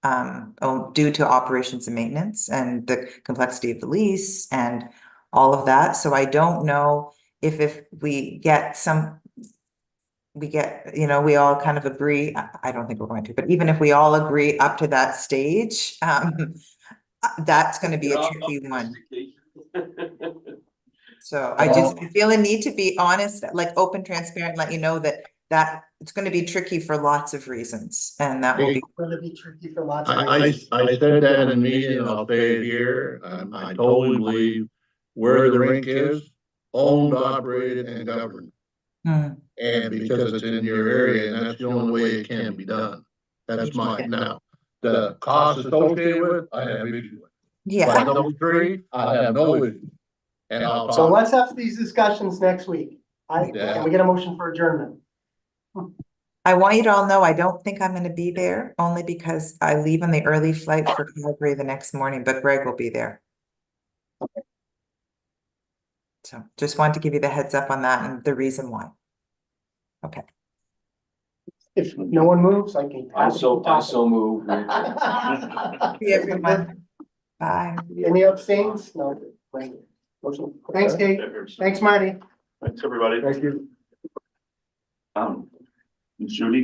H: Due to operations and maintenance and the complexity of the lease and all of that. So I don't know if we get we all kind of agree, I don't think we're going to, but even if we all agree up to that stage, that's gonna be a tricky one. So I feel a need to be honest, like open, transparent, let you know that it's gonna be tricky for lots of reasons, and that will be.
B: It's gonna be tricky for lots of
E: I
B: reasons.
E: said that in a meeting, and I'll say it here, I totally believe where the rink is, owned, operated, and governed.
H: Hmm.
E: And because it's in your area, and that's the only way it can be done. That's mine. Now, the cost associated with, I have issue with.
H: Yeah,
E: But those three, I have no issue. And I'll
B: So
E: talk,
B: let's have these discussions next week.
E: Yeah.
B: Can we get a motion for adjournment?
H: I want you to all know, I don't think I'm gonna be there, only because I leave on the early flight for Calgary the next morning, but Greg will be there. So just wanted to give you the heads up on that and the reason why. Okay.
B: If no one moves, I can.
F: I so move.
H: See everyone. Bye.
B: Any abstains? No. Great. Thanks, Kate. Thanks, Marty.
C: Thanks, everybody.
K: Thank you.
C: Judy,